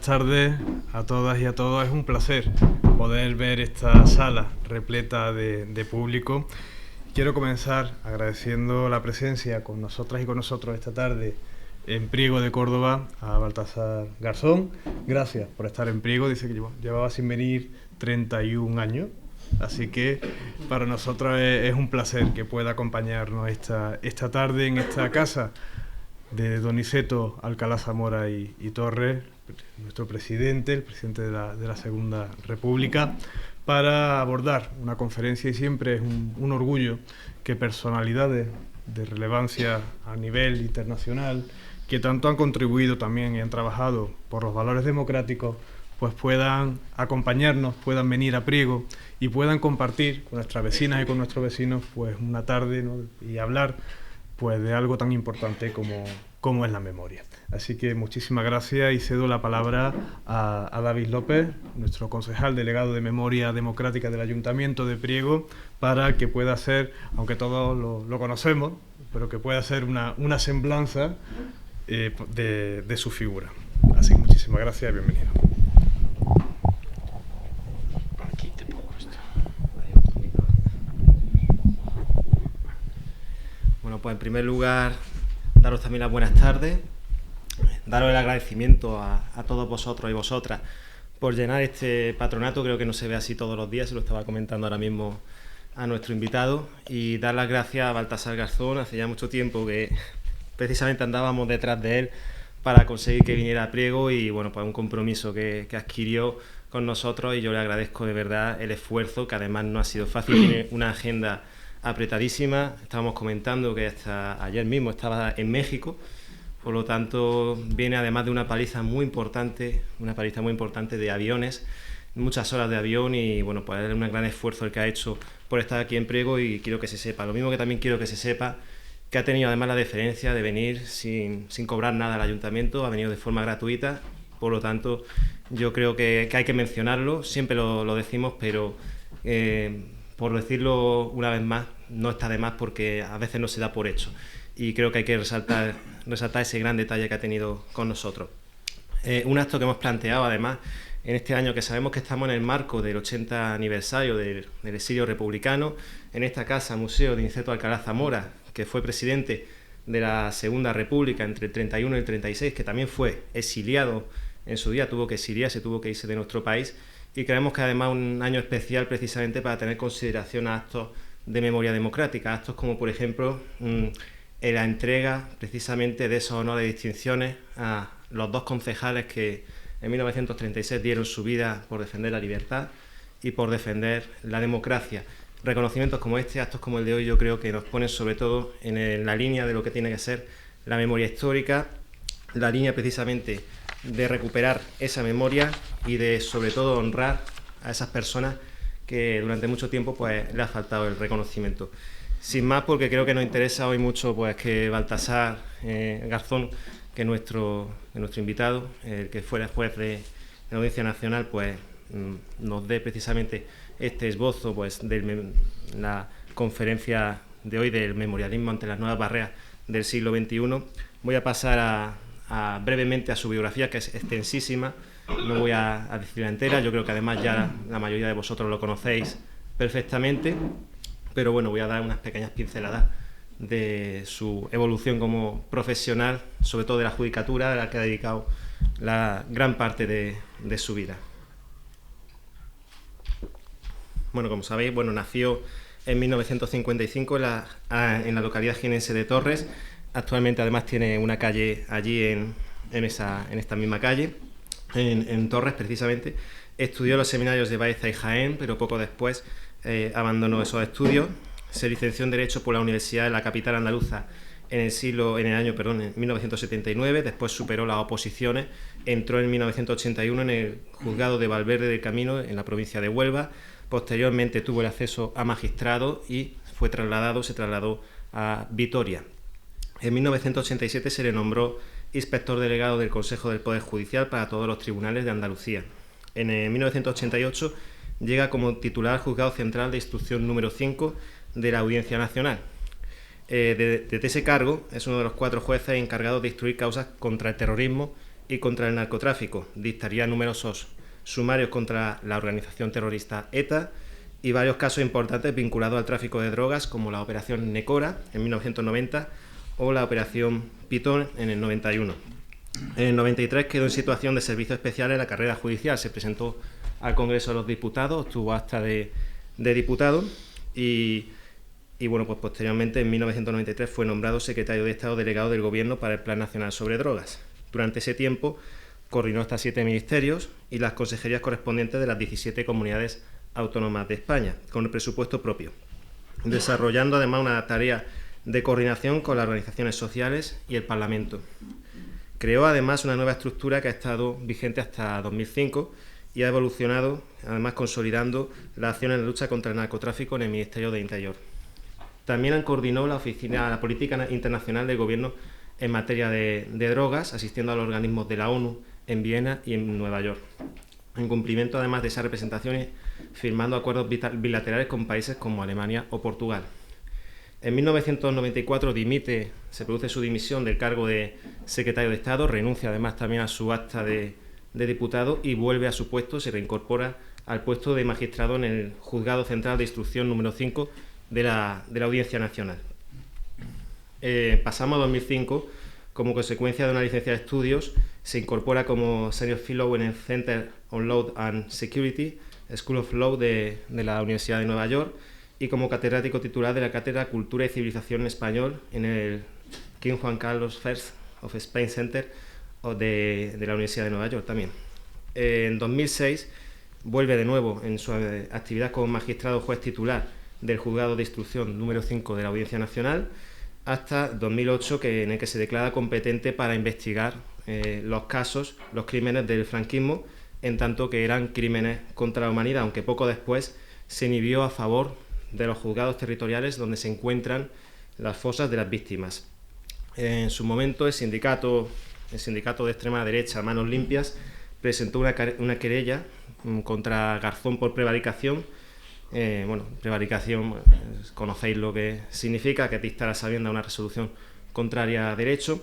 tardes a todas y a todos. Es un placer poder ver esta sala repleta de público. Quiero comenzar agradeciendo la presencia con nosotras y con nosotros esta tarde en Priego de Córdoba a Baltasar Garzón. Gracias por estar en Priego. Dice que llevaba sin venir 31 años. Así que para nosotros es un placer que pueda acompañarnos esta tarde en esta casa de Donizeto Alcalá Zamora y Torres, nuestro presidente, el presidente de la Segunda República, para abordar una conferencia. Y siempre es un orgullo que personalidades de relevancia a nivel internacional, que tanto han contribuido también y han trabajado por los valores democráticos, pues puedan acompañarnos, puedan venir a Priego y puedan compartir con nuestras vecinas y con nuestros vecinos pues una tarde, ¿no? Y hablar pues de algo tan importante como es la memoria. Así que muchísimas gracias y cedo la palabra a David López, nuestro concejal delegado de Memoria Democrática del Ayuntamiento de Priego, para que pueda hacer, aunque todos lo conocemos, pero que pueda hacer una semblanza de su figura. Así que muchísimas gracias y bienvenido. Aquí te pongo esto. Bueno, pues en primer lugar, daros también las buenas tardes, daros el agradecimiento a todos vosotros y vosotras por llenar este patronato. Creo que no se ve así todos los días, se lo estaba comentando ahora mismo a nuestro invitado, y dar las gracias a Baltasar Garzón. Hace ya mucho tiempo que precisamente andábamos detrás de él para conseguir que viniera a Priego, y bueno, pues un compromiso que adquirió con nosotros, y yo le agradezco de verdad el esfuerzo, que además no ha sido fácil. Tiene una agenda apretadísima. Estábamos comentando que hasta ayer mismo estaba en México, por lo tanto viene además de una paliza muy importante de aviones, muchas horas de avión, y bueno, pues es un gran esfuerzo el que ha hecho por estar aquí en Priego. Y quiero que se sepa, lo mismo que también quiero que se sepa, que ha tenido además la deferencia de venir sin cobrar nada al ayuntamiento, ha venido de forma gratuita. Por lo tanto, yo creo que hay que mencionarlo, siempre lo decimos, pero por decirlo una vez más, no está de más, porque a veces no se da por hecho, y creo que hay que resaltar ese gran detalle que ha tenido con nosotros. Un acto que hemos planteado además en este año, que sabemos que estamos en el marco del 80 aniversario del exilio republicano, en esta casa, Museo Donizeto Alcalá Zamora, que fue presidente de la Segunda República entre el 31 y el 36, que también fue exiliado en su día, tuvo que exiliarse, tuvo que irse de nuestro país, y creemos que además un año especial precisamente para tener consideración a actos de memoria democrática, actos como por ejemplo la entrega precisamente de esos honores y distinciones a los dos concejales que en 1936 dieron su vida por defender la libertad y por defender la democracia. Reconocimientos como este, actos como el de hoy, yo creo que nos ponen sobre todo en la línea de lo que tiene que ser la memoria histórica, la línea precisamente de recuperar esa memoria y de sobre todo honrar a esas personas que durante mucho tiempo pues le ha faltado el reconocimiento. Sin más, porque creo que nos interesa hoy mucho pues que Baltasar Garzón, que nuestro invitado, el que fuera juez de la Audiencia Nacional, pues nos dé precisamente este esbozo pues de la conferencia de hoy del memorialismo ante las nuevas barreras del siglo XXI. Voy a pasar brevemente a su biografía, que es extensísima, no voy a decirla entera. Yo creo que además ya la mayoría de vosotros lo conocéis perfectamente, pero bueno, voy a dar unas pequeñas pinceladas de su evolución como profesional, sobre todo de la judicatura, a la que ha dedicado la gran parte de su vida. Bueno, como sabéis, nació en 1955 en la localidad jienense de Torres. Actualmente además tiene una calle allí en esta misma calle, en Torres precisamente. Estudió los seminarios de Baeza y Jaén, pero poco después abandonó esos estudios. Se licenció en Derecho por la Universidad de la capital andaluza en 1979, después superó las oposiciones, entró en 1981 en el juzgado de Valverde del Camino, en la provincia de Huelva. Posteriormente tuvo el acceso a magistrado y se trasladó a Vitoria. En 1987 se le nombró inspector delegado del Consejo del Poder Judicial para todos los tribunales de Andalucía. En 1988 llega como titular al Juzgado Central de Instrucción número 5 de la Audiencia Nacional. Desde ese cargo es uno de los 4 jueces encargados de instruir causas contra el terrorismo y contra el narcotráfico. Dictaría numerosos sumarios contra la organización terrorista ETA y varios casos importantes vinculados al tráfico de drogas, como la Operación Necora en 1990 o la Operación Pitón en el 91. En el 93 quedó en situación de servicio especial en la carrera judicial. Se presentó al Congreso de los Diputados, obtuvo acta de diputado y bueno, pues posteriormente en 1993 fue nombrado secretario de Estado delegado del Gobierno para el Plan Nacional sobre Drogas. Durante ese tiempo coordinó hasta 7 ministerios y las consejerías correspondientes de las 17 comunidades autónomas de España, con el presupuesto propio, desarrollando además una tarea de coordinación con las organizaciones sociales y el Parlamento. Creó además una nueva estructura que ha estado vigente hasta 2005 y ha evolucionado, además consolidando la acción en la lucha contra el narcotráfico en el Ministerio de Interior. También coordinó la política internacional del Gobierno en materia de drogas, asistiendo a los organismos de la ONU en Viena y en Nueva York. En cumplimiento además de esas representaciones, firmando acuerdos bilaterales con países como Alemania o Portugal. En 1994 se produce su dimisión del cargo de secretario de Estado, renuncia además también a su acta de diputado y vuelve a su puesto, se reincorpora al puesto de magistrado en el Juzgado Central de Instrucción número 5 de la Audiencia Nacional. Pasamos a 2005, como consecuencia de una licencia de estudios, se incorpora como Senior Fellow en el Center on Law and Security, School of Law de la Universidad de Nueva York, y como catedrático titular de la Cátedra Cultura y Civilización en Español en el King Juan Carlos I of Spain Center de la Universidad de Nueva York también. En 2006 vuelve de nuevo en su actividad como magistrado juez titular del Juzgado de Instrucción número 5 de la Audiencia Nacional, hasta 2008, en el que se declara competente para investigar los crímenes del franquismo, en tanto que eran crímenes contra la humanidad, aunque poco después se inhibió a favor de los juzgados territoriales donde se encuentran las fosas de las víctimas. En su momento, el sindicato de extrema derecha, Manos Limpias, presentó una querella contra Garzón por prevaricación. Prevaricación, conocéis lo que significa, que dictar a sabiendas una resolución contraria a derecho,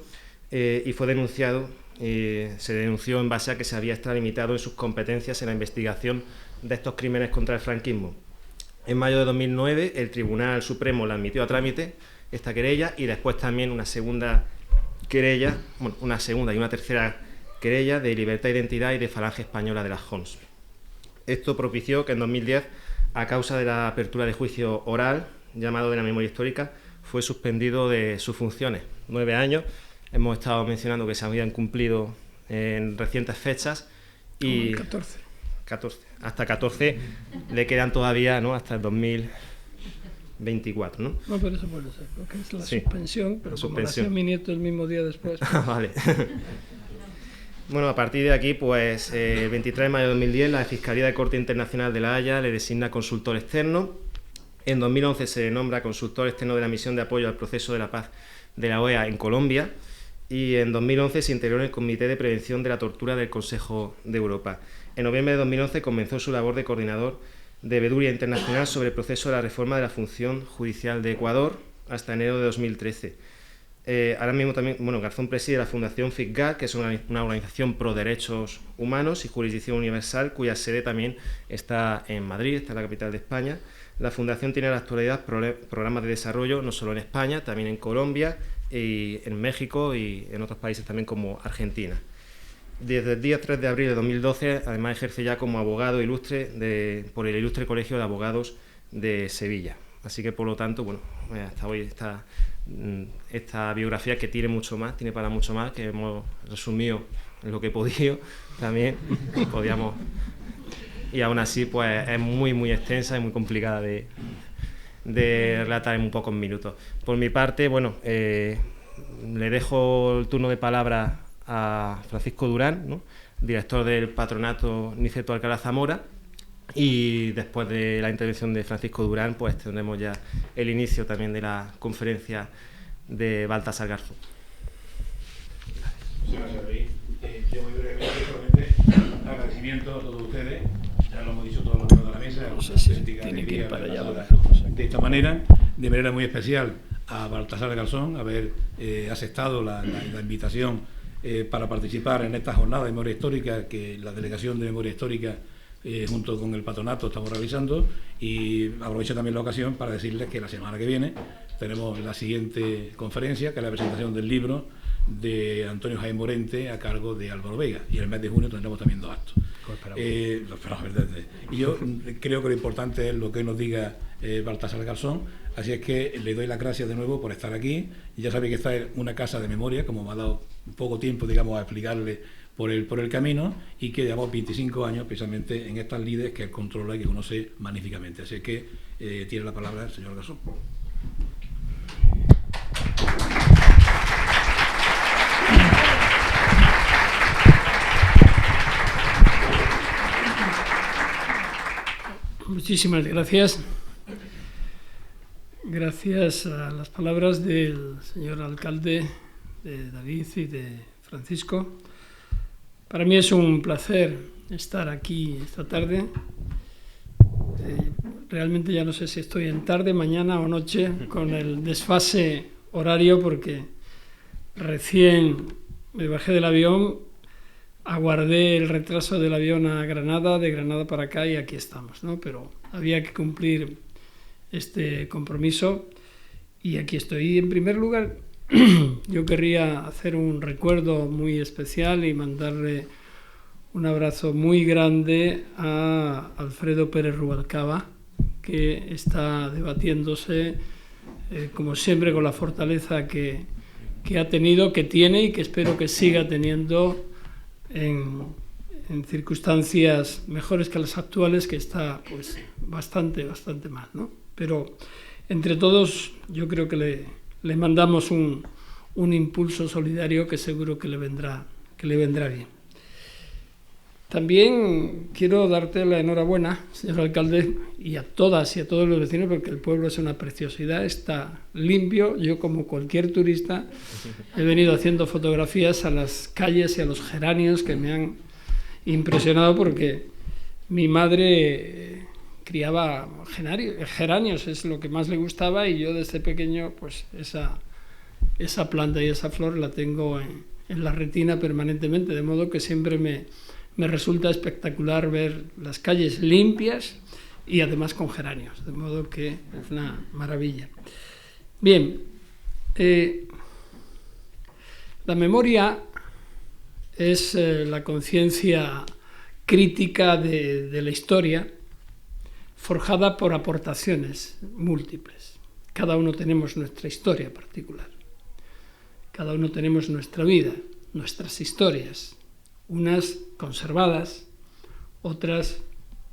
y se denunció en base a que se había extralimitado en sus competencias en la investigación de estos crímenes contra el franquismo. En mayo de 2009 el Tribunal Supremo la admitió a trámite, esta querella, y después también una segunda y una tercera querella de Libertad, Identidad y de Falange Española de las JONS. Esto propició que en 2010, a causa de la apertura de juicio oral, llamado de la memoria histórica, fue suspendido de sus funciones. 9 años, hemos estado mencionando que se habían cumplido en recientes fechas y 14. Hasta 14 le quedan todavía, ¿no?, hasta el 2024, ¿no? No, pero eso puede ser, porque es la suspensión, pero como nació mi nieto el mismo día después. Pues... Vale. Bueno, a partir de aquí, pues el 23 de mayo de 2010, la Fiscalía de Corte Internacional de La Haya le designa consultor externo. En 2011 se nombra consultor externo de la misión de apoyo al proceso de la paz de la OEA en Colombia, y en 2011 se integró en el Comité de Prevención de la Tortura del Consejo de Europa. En noviembre de 2011 comenzó su labor de coordinador de Veeduría Internacional sobre el proceso de la reforma de la función judicial de Ecuador hasta enero de 2013. Ahora mismo también, Garzón preside la Fundación FICGAR, que es una organización pro derechos humanos y jurisdicción universal, cuya sede también está en Madrid, está en la capital de España. La Fundación tiene en la actualidad programas de desarrollo no solo en España, también en Colombia, y en México y en otros países también como Argentina. Desde el día 3 de abril de 2012, además ejerce ya como abogado ilustre por el Ilustre Colegio de Abogados de Sevilla. Así que, por lo tanto, hasta hoy esta biografía, que tiene para mucho más, que hemos resumido en lo que he podido también, y aún así pues es muy muy extensa y muy complicada de relatar en muy pocos minutos. Por mi parte, le dejo el turno de palabra a Francisco Durán, ¿no?, director del Patronato Niceto Alcalá Zamora, y después de la intervención de Francisco Durán, pues tendremos ya el inicio también de la conferencia de Baltasar Garzón. Muchas gracias, Luis. Yo muy brevemente, solamente agradecimiento a todos ustedes, ya lo hemos dicho todos los miembros de la mesa, no sé si tiene que ir para allá ahora. De esta manera, de manera muy especial a Baltasar Garzón, haber aceptado la invitación para participar en esta jornada de memoria histórica que la Delegación de Memoria Histórica junto con el patronato estamos realizando, y aprovecho también la ocasión para decirles que la semana que viene tenemos la siguiente conferencia, que es la presentación del libro de Antonio Jaime Morente a cargo de Álvaro Vega, y en el mes de junio tendremos también 2 actos. Y yo creo que lo importante es lo que nos diga Baltasar Garzón, así es que le doy las gracias de nuevo por estar aquí, y ya sabe que esta es una casa de memoria, como me ha dado poco tiempo, digamos, a explicarle por el camino, y que llevamos 25 años precisamente en estas lides que él controla y que conoce magníficamente. Así que tiene la palabra el señor Garzón. Muchísimas gracias. Gracias a las palabras del señor alcalde, de David y de Francisco. Para mí es un placer estar aquí esta tarde. Realmente ya no sé si estoy en tarde, mañana o noche, con el desfase horario, porque recién me bajé del avión, aguardé el retraso del avión a Granada, de Granada para acá, y aquí estamos, ¿no? Pero había que cumplir este compromiso y aquí estoy. En primer lugar, yo querría hacer un recuerdo muy especial y mandarle un abrazo muy grande a Alfredo Pérez Rubalcaba, que está debatiéndose, como siempre, con la fortaleza que ha tenido, que tiene y que espero que siga teniendo en circunstancias mejores que las actuales, que está pues bastante mal, ¿no? Pero entre todos yo creo que le mandamos un impulso solidario que seguro que le vendrá bien. También quiero darte la enhorabuena, señor alcalde, y a todas y a todos los vecinos, porque el pueblo es una preciosidad, está limpio. Yo, como cualquier turista, he venido haciendo fotografías a las calles y a los geranios, que me han impresionado, porque mi madre criaba geranios, es lo que más le gustaba, y yo desde pequeño pues esa planta y esa flor la tengo en la retina permanentemente, de modo que siempre me resulta espectacular ver las calles limpias y además con geranios, de modo que es una maravilla. Bien, la memoria es la conciencia crítica de la historia, forjada por aportaciones múltiples. Cada uno tenemos nuestra historia particular, cada uno tenemos nuestra vida, nuestras historias, unas conservadas, otras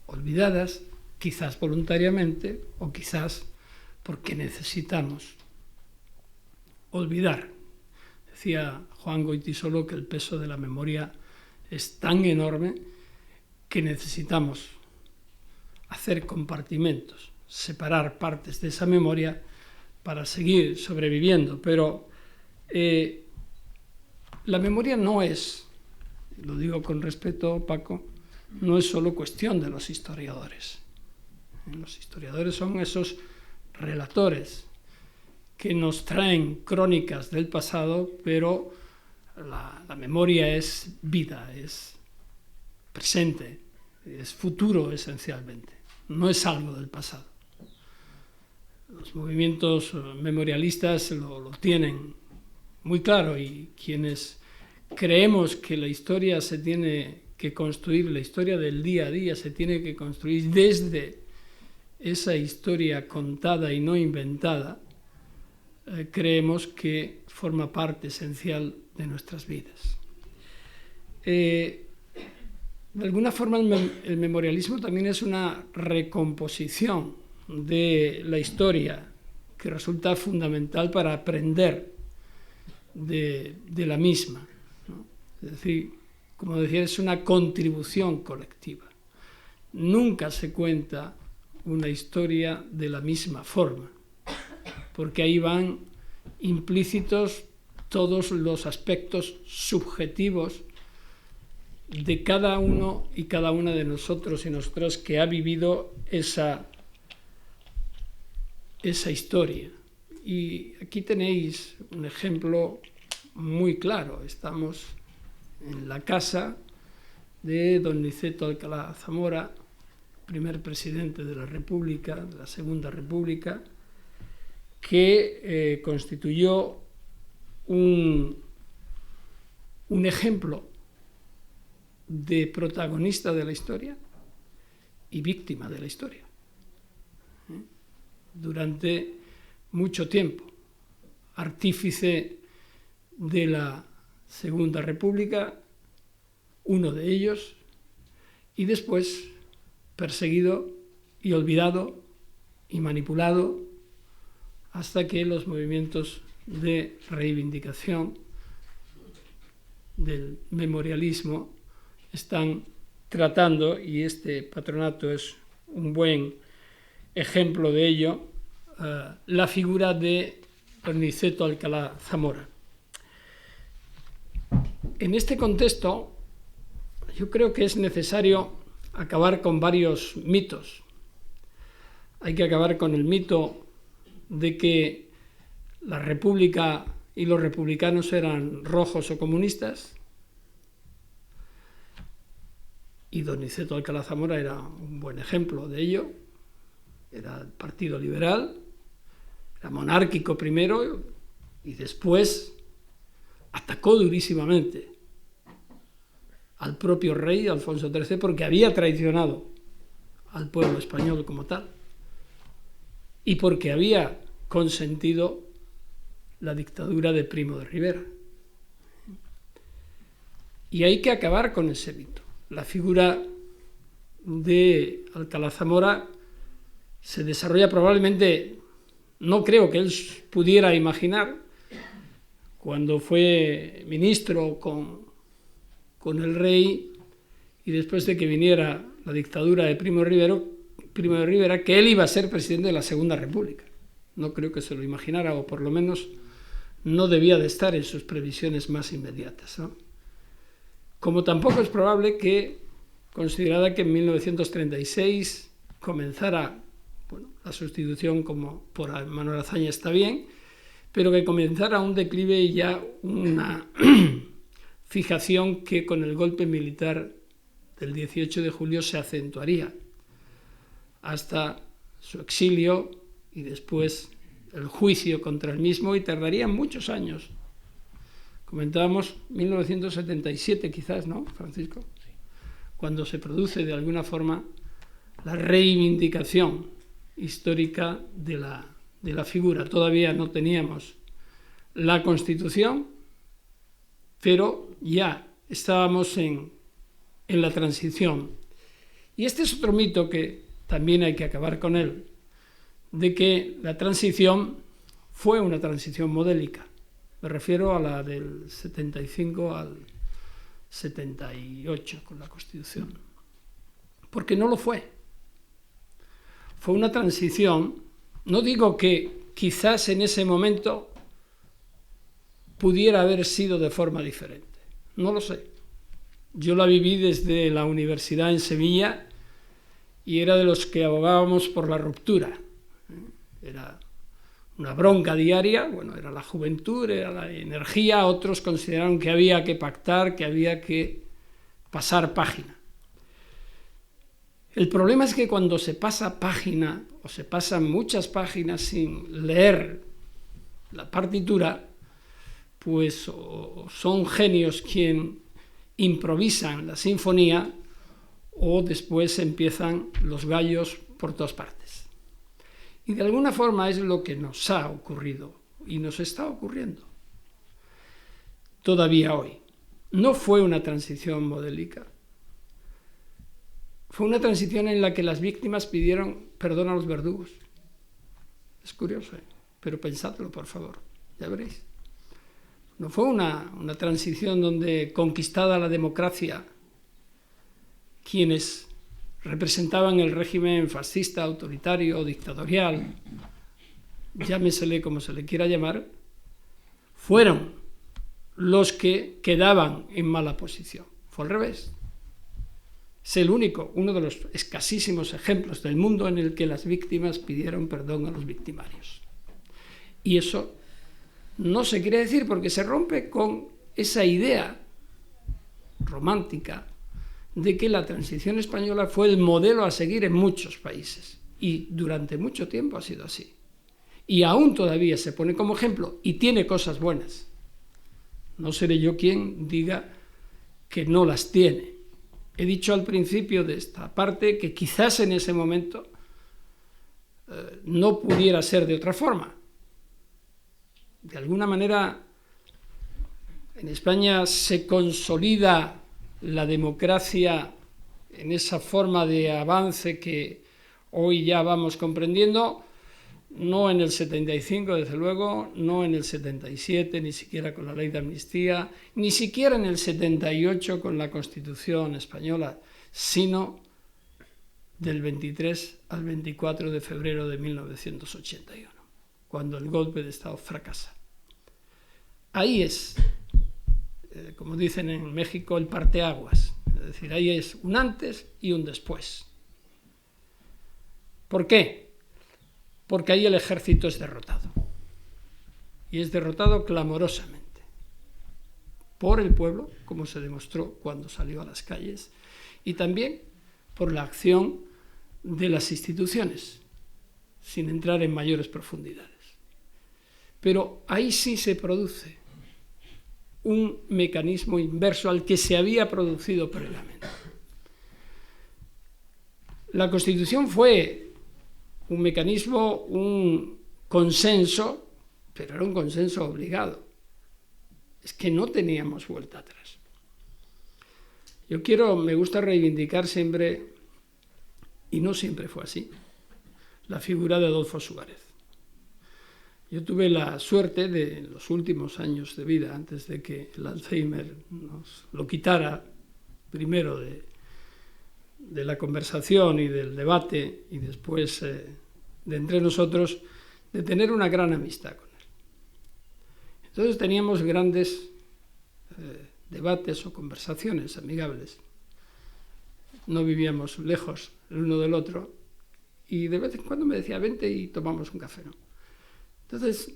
olvidadas, quizás voluntariamente o quizás porque necesitamos olvidar. Decía Juan Goytisolo que el peso de la memoria es tan enorme que necesitamos hacer compartimentos, separar partes de esa memoria para seguir sobreviviendo. Pero la memoria no es, lo digo con respeto, Paco, no es solo cuestión de los historiadores. Los historiadores son esos relatores que nos traen crónicas del pasado, pero la memoria es vida, es presente, es futuro esencialmente, no es algo del pasado. Los movimientos memorialistas lo tienen muy claro, y quienes creemos que la historia se tiene que construir, la historia del día a día se tiene que construir desde esa historia contada y no inventada, creemos que forma parte esencial de nuestras vidas. De alguna forma el memorialismo también es una recomposición de la historia que resulta fundamental para aprender de la misma, ¿no? Es decir, como decía, es una contribución colectiva. Nunca se cuenta una historia de la misma forma, porque ahí van implícitos todos los aspectos subjetivos de cada uno y cada una de nosotros y nosotras que ha vivido esa historia. Y aquí tenéis un ejemplo muy claro. Estamos en la casa de don Niceto Alcalá Zamora, primer presidente de la República, de la Segunda República, que constituyó un ejemplo de protagonista de la historia y víctima de la historia. Durante mucho tiempo, artífice de la Segunda República, uno de ellos, y después perseguido y olvidado y manipulado hasta que los movimientos de reivindicación del memorialismo están tratando, y este patronato es un buen ejemplo de ello, la figura de don Niceto Alcalá Zamora. En este contexto, yo creo que es necesario acabar con varios mitos. Hay que acabar con el mito de que la República y los republicanos eran rojos o comunistas, y don Niceto Alcalá Zamora era un buen ejemplo de ello. Era el Partido Liberal, era monárquico primero y después atacó durísimamente al propio rey Alfonso XIII porque había traicionado al pueblo español como tal y porque había consentido la dictadura de Primo de Rivera. Y hay que acabar con ese mito. La figura de Alcalá Zamora se desarrolla probablemente, no creo que él pudiera imaginar, cuando fue ministro con el rey y después de que viniera la dictadura de Primo de Rivera, que él iba a ser presidente de la Segunda República. No creo que se lo imaginara, o por lo menos no debía de estar en sus previsiones más inmediatas, ¿no? Como tampoco es probable que, considerada que en 1936 comenzara la sustitución como por Manuel Azaña está bien, pero que comenzara un declive y ya una fijación que con el golpe militar del 18 de julio se acentuaría hasta su exilio y después el juicio contra el mismo, y tardaría muchos años. Comentábamos 1977 quizás, ¿no, Francisco? Sí. Cuando se produce de alguna forma la reivindicación histórica de la figura. Todavía no teníamos la Constitución, pero ya estábamos en la transición. Y este es otro mito que también hay que acabar con él, de que la transición fue una transición modélica. Me refiero a la del 75 al 78 con la Constitución. Porque no lo fue. Fue una transición, no digo que quizás en ese momento pudiera haber sido de forma diferente, no lo sé. Yo la viví desde la universidad en Sevilla y era de los que abogábamos por la ruptura. Era una bronca diaria, bueno, era la juventud, era la energía, otros consideraron que había que pactar, que había que pasar página. El problema es que cuando se pasa página, o se pasan muchas páginas sin leer la partitura, pues o son genios quien improvisan la sinfonía, o después empiezan los gallos por todas partes. Y de alguna forma es lo que nos ha ocurrido y nos está ocurriendo todavía hoy. No fue una transición modélica. Fue una transición en la que las víctimas pidieron perdón a los verdugos. Es curioso, pero pensadlo, por favor, ya veréis. No fue una transición donde, conquistada la democracia, quienes representaban el régimen fascista, autoritario o dictatorial, llámesele como se le quiera llamar, fueron los que quedaban en mala posición. Fue al revés. Es el único, uno de los escasísimos ejemplos del mundo en el que las víctimas pidieron perdón a los victimarios. Y eso no se quiere decir porque se rompe con esa idea romántica de que la transición española fue el modelo a seguir en muchos países. Y durante mucho tiempo ha sido así. Y aún todavía se pone como ejemplo y tiene cosas buenas. No seré yo quien diga que no las tiene. He dicho al principio de esta parte que quizás en ese momento no pudiera ser de otra forma. De alguna manera, en España se consolida la democracia en esa forma de avance que hoy ya vamos comprendiendo, no en el 75, desde luego, no en el 77, ni siquiera con la ley de amnistía, ni siquiera en el 78 con la Constitución española, sino del 23 al 24 de febrero de 1981, cuando el golpe de Estado fracasa. Ahí es, como dicen en México, el parteaguas, es decir, ahí es un antes y un después. ¿Por qué? Porque ahí el ejército es derrotado. Y es derrotado clamorosamente por el pueblo, como se demostró cuando salió a las calles, y también por la acción de las instituciones, sin entrar en mayores profundidades. Pero ahí sí se produce un mecanismo inverso al que se había producido previamente. La Constitución fue un mecanismo, un consenso, pero era un consenso obligado. Es que no teníamos vuelta atrás. Me gusta reivindicar siempre, y no siempre fue así, la figura de Adolfo Suárez. Yo tuve la suerte de, en los últimos años de vida, antes de que el Alzheimer nos lo quitara primero de la conversación y del debate, y después de entre nosotros, de tener una gran amistad con él. Entonces teníamos grandes debates o conversaciones amigables. No vivíamos lejos el uno del otro, y de vez en cuando me decía, vente y tomamos un café, ¿no? Entonces,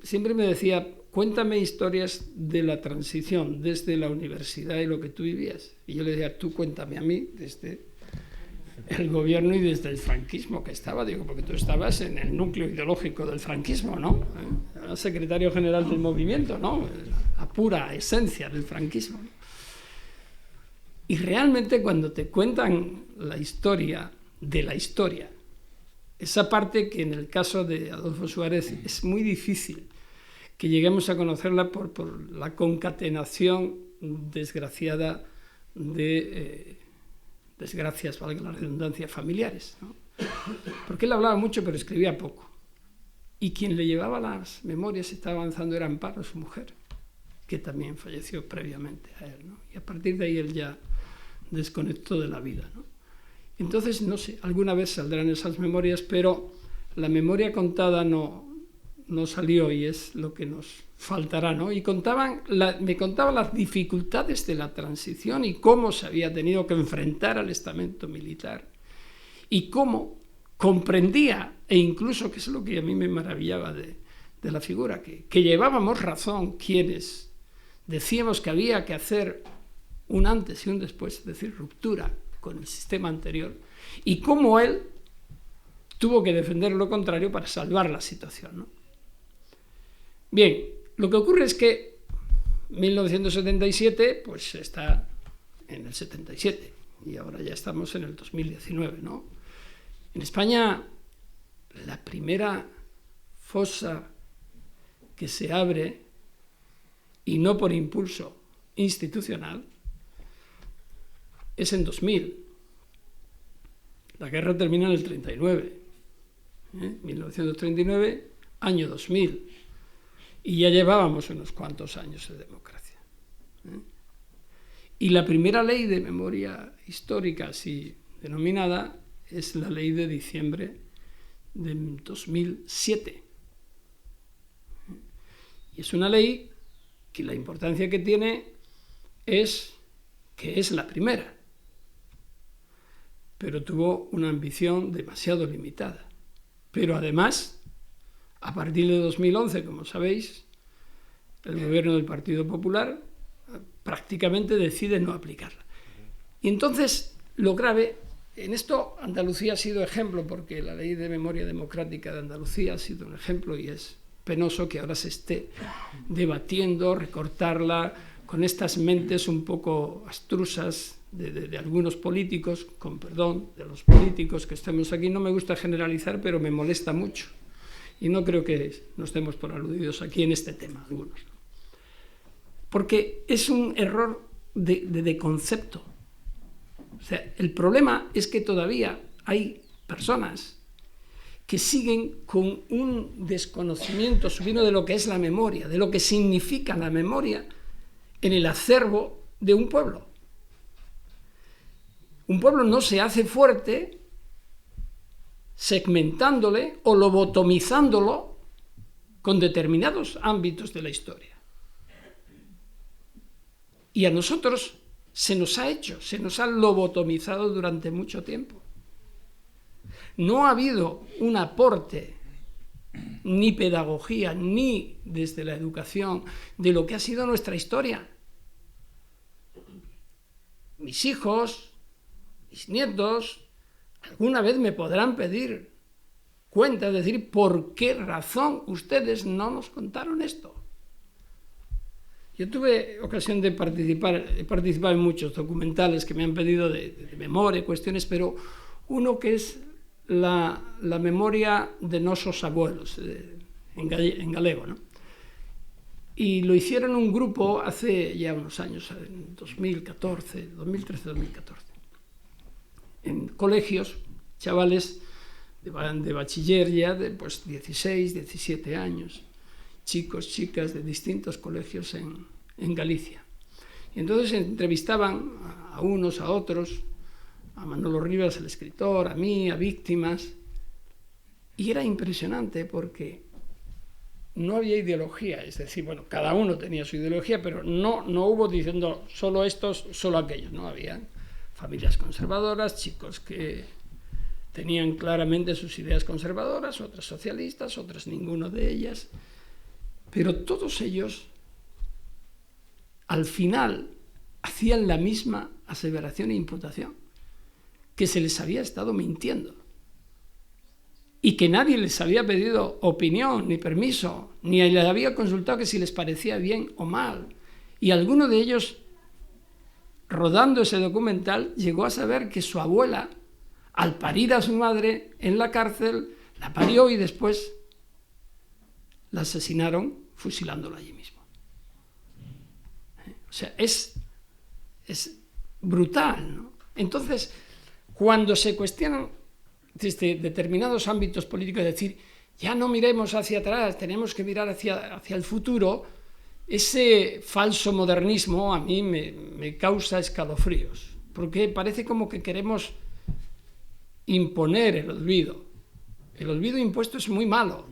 siempre me decía, cuéntame historias de la transición desde la universidad y lo que tú vivías. Y yo le decía, tú cuéntame a mí desde el gobierno y desde el franquismo que estaba. Digo, porque tú estabas en el núcleo ideológico del franquismo, ¿no? Era secretario general del movimiento, ¿no? La pura esencia del franquismo, ¿no? Y realmente cuando te cuentan la historia de la historia, esa parte que en el caso de Adolfo Suárez es muy difícil que lleguemos a conocerla por la concatenación desgraciada de desgracias, valga la redundancia, familiares, ¿no? Porque él hablaba mucho pero escribía poco. Y quien le llevaba las memorias y estaba avanzando era Amparo, su mujer, que también falleció previamente a él, ¿no? Y a partir de ahí él ya desconectó de la vida, ¿no? Entonces, no sé, alguna vez saldrán esas memorias, pero la memoria contada no salió y es lo que nos faltará, ¿no? Y me contaban las dificultades de la transición y cómo se había tenido que enfrentar al estamento militar y cómo comprendía, e incluso, que es lo que a mí me maravillaba de la figura, que llevábamos razón quienes decíamos que había que hacer un antes y un después, es decir, ruptura con el sistema anterior, y cómo él tuvo que defender lo contrario para salvar la situación, ¿no? Bien, lo que ocurre es que 1977 pues está en el 77 y ahora ya estamos en el 2019, ¿no? En España la primera fosa que se abre, y no por impulso institucional, es en 2000. La guerra termina en el 39, 1939, año 2000, y ya llevábamos unos cuantos años de democracia. Y la primera ley de memoria histórica, así denominada, es la ley de diciembre de 2007. Y es una ley que la importancia que tiene es que es la primera, pero tuvo una ambición demasiado limitada. Pero además, a partir de 2011, como sabéis, el gobierno del Partido Popular prácticamente decide no aplicarla. Y entonces, lo grave, en esto Andalucía ha sido ejemplo, porque la Ley de Memoria Democrática de Andalucía ha sido un ejemplo, y es penoso que ahora se esté debatiendo, recortarla, con estas mentes un poco abstrusas de algunos políticos, con perdón de los políticos que estemos aquí. No me gusta generalizar, pero me molesta mucho. Y no creo que nos demos por aludidos aquí en este tema, algunos. Porque es un error de concepto. O sea, el problema es que todavía hay personas que siguen con un desconocimiento subiendo de lo que es la memoria, de lo que significa la memoria en el acervo de un pueblo. Un pueblo no se hace fuerte segmentándole o lobotomizándolo con determinados ámbitos de la historia. Y a nosotros se nos ha lobotomizado durante mucho tiempo. No ha habido un aporte, ni pedagogía, ni desde la educación, de lo que ha sido nuestra historia. Mis hijos, mis nietos, alguna vez me podrán pedir cuenta, es decir, ¿por qué razón ustedes no nos contaron esto? Yo tuve ocasión de he participado en muchos documentales que me han pedido de memoria, cuestiones, pero uno que es la memoria de nuestros abuelos, en galego, ¿no? Y lo hicieron un grupo hace ya unos años, en 2013-2014, en colegios, chavales de bachiller ya, de 16, 17 años, chicos, chicas de distintos colegios en Galicia. Y entonces entrevistaban a unos, a otros, a Manolo Rivas, el escritor, a mí, a víctimas, y era impresionante porque no había ideología, es decir, bueno, cada uno tenía su ideología, pero no hubo diciendo solo estos, solo aquellos, no había familias conservadoras, chicos que tenían claramente sus ideas conservadoras, otras socialistas, otras ninguno de ellas, pero todos ellos al final hacían la misma aseveración e imputación, que se les había estado mintiendo y que nadie les había pedido opinión ni permiso, ni les había consultado que si les parecía bien o mal. Y alguno de ellos, rodando ese documental, llegó a saber que su abuela, al parir a su madre en la cárcel, la parió y después la asesinaron fusilándola allí mismo. O sea, es brutal, ¿no? Entonces, cuando se cuestionan desde determinados ámbitos políticos, es decir, ya no miremos hacia atrás, tenemos que mirar hacia el futuro, ese falso modernismo a mí me causa escalofríos, porque parece como que queremos imponer el olvido. El olvido impuesto es muy malo,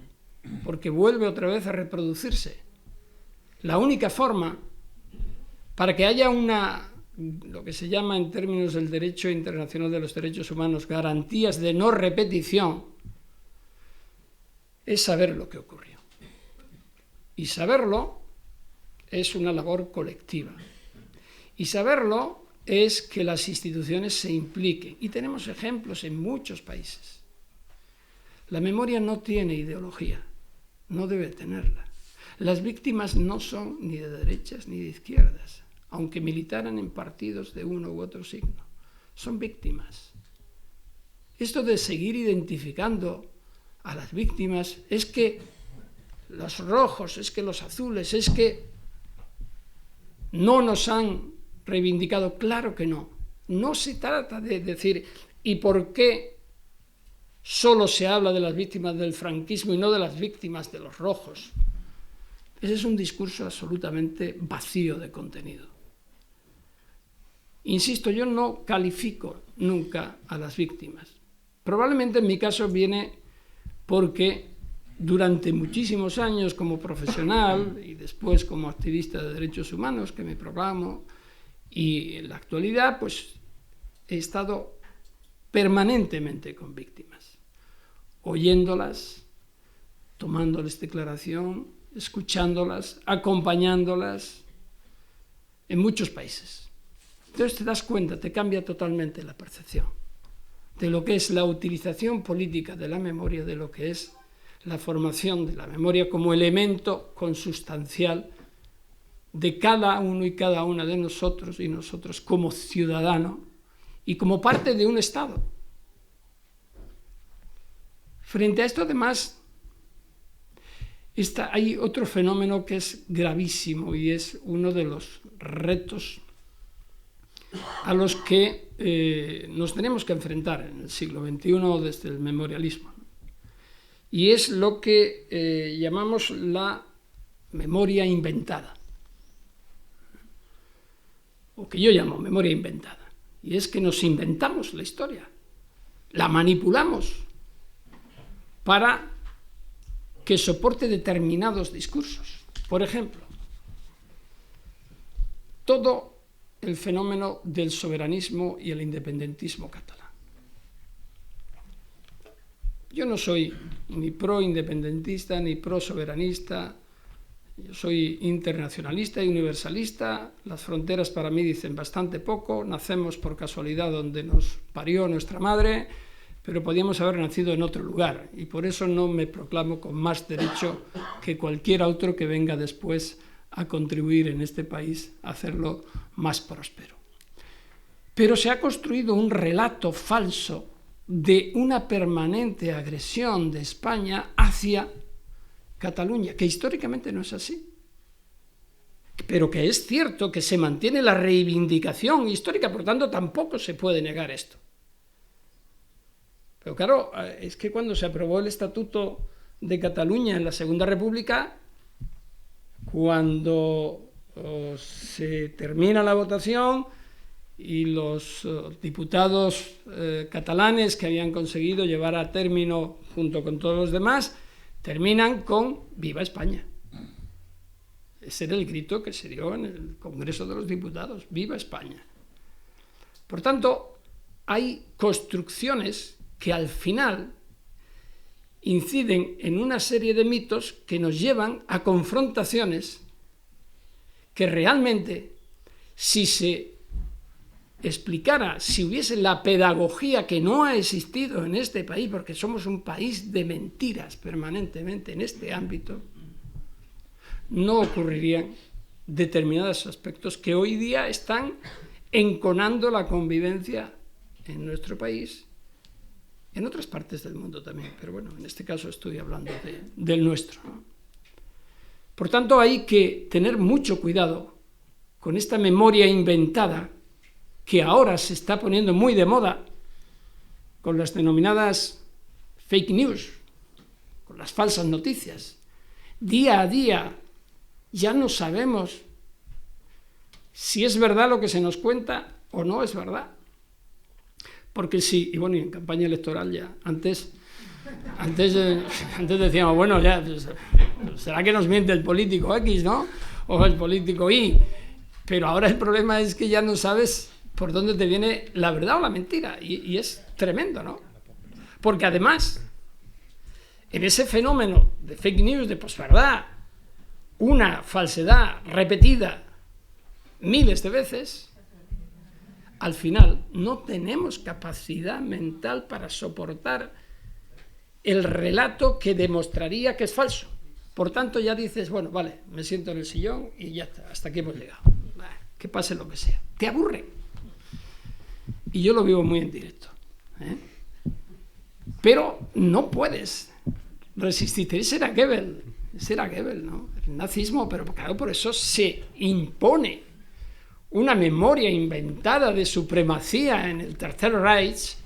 porque vuelve otra vez a reproducirse. La única forma para que haya lo que se llama en términos del derecho internacional de los derechos humanos, garantías de no repetición, es saber lo que ocurrió. Y saberlo es una labor colectiva. Y saberlo es que las instituciones se impliquen. Y tenemos ejemplos en muchos países. La memoria no tiene ideología, no debe tenerla. Las víctimas no son ni de derechas ni de izquierdas, aunque militaran en partidos de uno u otro signo. Son víctimas. Esto de seguir identificando a las víctimas es que los rojos, es que los azules, es que no nos han reivindicado. Claro que no. No se trata de decir, ¿y por qué solo se habla de las víctimas del franquismo y no de las víctimas de los rojos? Ese es un discurso absolutamente vacío de contenido. Insisto, yo no califico nunca a las víctimas. Probablemente en mi caso viene porque durante muchísimos años como profesional y después como activista de derechos humanos, que me proclamo, y en la actualidad pues he estado permanentemente con víctimas, oyéndolas, tomándoles declaración, escuchándolas, acompañándolas, en muchos países. Entonces te das cuenta, te cambia totalmente la percepción de lo que es la utilización política de la memoria, de lo que es la formación de la memoria como elemento consustancial de cada uno y cada una de nosotros y nosotros como ciudadano y como parte de un Estado. Frente a esto, además, hay otro fenómeno que es gravísimo y es uno de los retos a los que nos tenemos que enfrentar en el siglo XXI desde el memorialismo. Y es lo que llamamos la memoria inventada, o que yo llamo memoria inventada. Y es que nos inventamos la historia, la manipulamos para que soporte determinados discursos. Por ejemplo, todo el fenómeno del soberanismo y el independentismo catalán. Yo no soy ni pro-independentista ni pro-soberanista, yo soy internacionalista y universalista, las fronteras para mí dicen bastante poco, nacemos por casualidad donde nos parió nuestra madre, pero podíamos haber nacido en otro lugar, y por eso no me proclamo con más derecho que cualquier otro que venga después a contribuir en este país a hacerlo más próspero. Pero se ha construido un relato falso de una permanente agresión de España hacia Cataluña, que históricamente no es así, pero que es cierto que se mantiene la reivindicación histórica, por tanto tampoco se puede negar esto. Pero claro, es que cuando se aprobó el Estatuto de Cataluña en la Segunda República, cuando se termina la votación y los diputados catalanes que habían conseguido llevar a término, junto con todos los demás, terminan con «Viva España». Ese era el grito que se dio en el Congreso de los Diputados, «Viva España». Por tanto, hay construcciones que al final inciden en una serie de mitos que nos llevan a confrontaciones que realmente, si se explicara, si hubiese la pedagogía que no ha existido en este país, porque somos un país de mentiras permanentemente en este ámbito, no ocurrirían determinados aspectos que hoy día están enconando la convivencia en nuestro país, en otras partes del mundo también, pero bueno, en este caso estoy hablando del nuestro, ¿no? Por tanto, hay que tener mucho cuidado con esta memoria inventada que ahora se está poniendo muy de moda con las denominadas fake news, con las falsas noticias. Día a día ya no sabemos si es verdad lo que se nos cuenta o no es verdad. Porque sí, y bueno, y en campaña electoral ya, antes decíamos, bueno, ya, pues, será que nos miente el político X, ¿no? O el político Y. Pero ahora el problema es que ya no sabes por dónde te viene la verdad o la mentira. Y es tremendo, ¿no? Porque además, en ese fenómeno de fake news, de posverdad, una falsedad repetida miles de veces, al final no tenemos capacidad mental para soportar el relato que demostraría que es falso. Por tanto, ya dices, bueno, vale, me siento en el sillón y ya está, hasta aquí hemos llegado. Que pase lo que sea. Te aburre. Y yo lo vivo muy en directo, ¿eh? Pero no puedes resistirte. Ese era Goebbels, ¿no? El nazismo, pero claro, por eso se impone una memoria inventada de supremacía en el Tercer Reich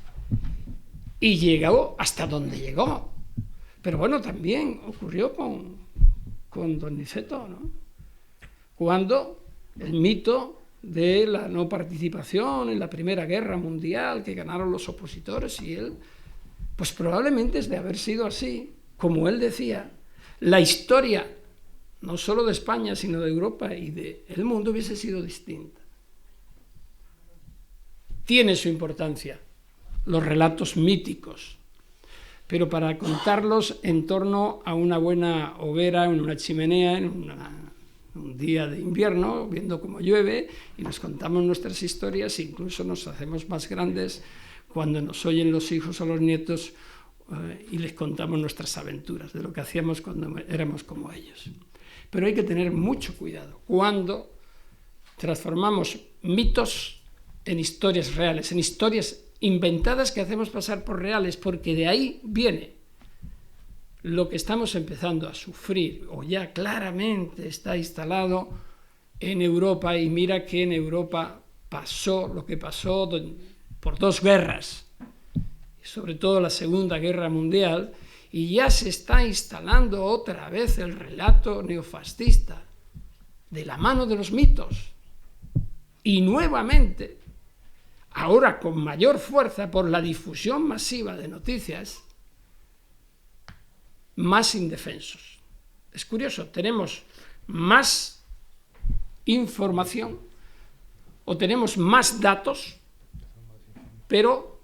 y llegó hasta donde llegó. Pero bueno, también ocurrió con Donizeto, ¿no? Cuando el mito de la no participación en la Primera Guerra Mundial que ganaron los opositores y él, pues probablemente es de haber sido así, como él decía, la historia no solo de España, sino de Europa y del mundo hubiese sido distinta. Tiene su importancia los relatos míticos, pero para contarlos en torno a una buena hoguera, en una chimenea, en un un día de invierno, viendo cómo llueve, y nos contamos nuestras historias, e incluso nos hacemos más grandes cuando nos oyen los hijos o los nietos y les contamos nuestras aventuras, de lo que hacíamos cuando éramos como ellos. Pero hay que tener mucho cuidado cuando transformamos mitos en historias reales, en historias inventadas que hacemos pasar por reales, porque de ahí viene lo que estamos empezando a sufrir, o ya claramente está instalado en Europa, y mira que en Europa pasó lo que pasó por 2 guerras, sobre todo la Segunda Guerra Mundial, y ya se está instalando otra vez el relato neofascista, de la mano de los mitos, y nuevamente, ahora con mayor fuerza por la difusión masiva de noticias, más indefensos. Es curioso, tenemos más información o tenemos más datos, pero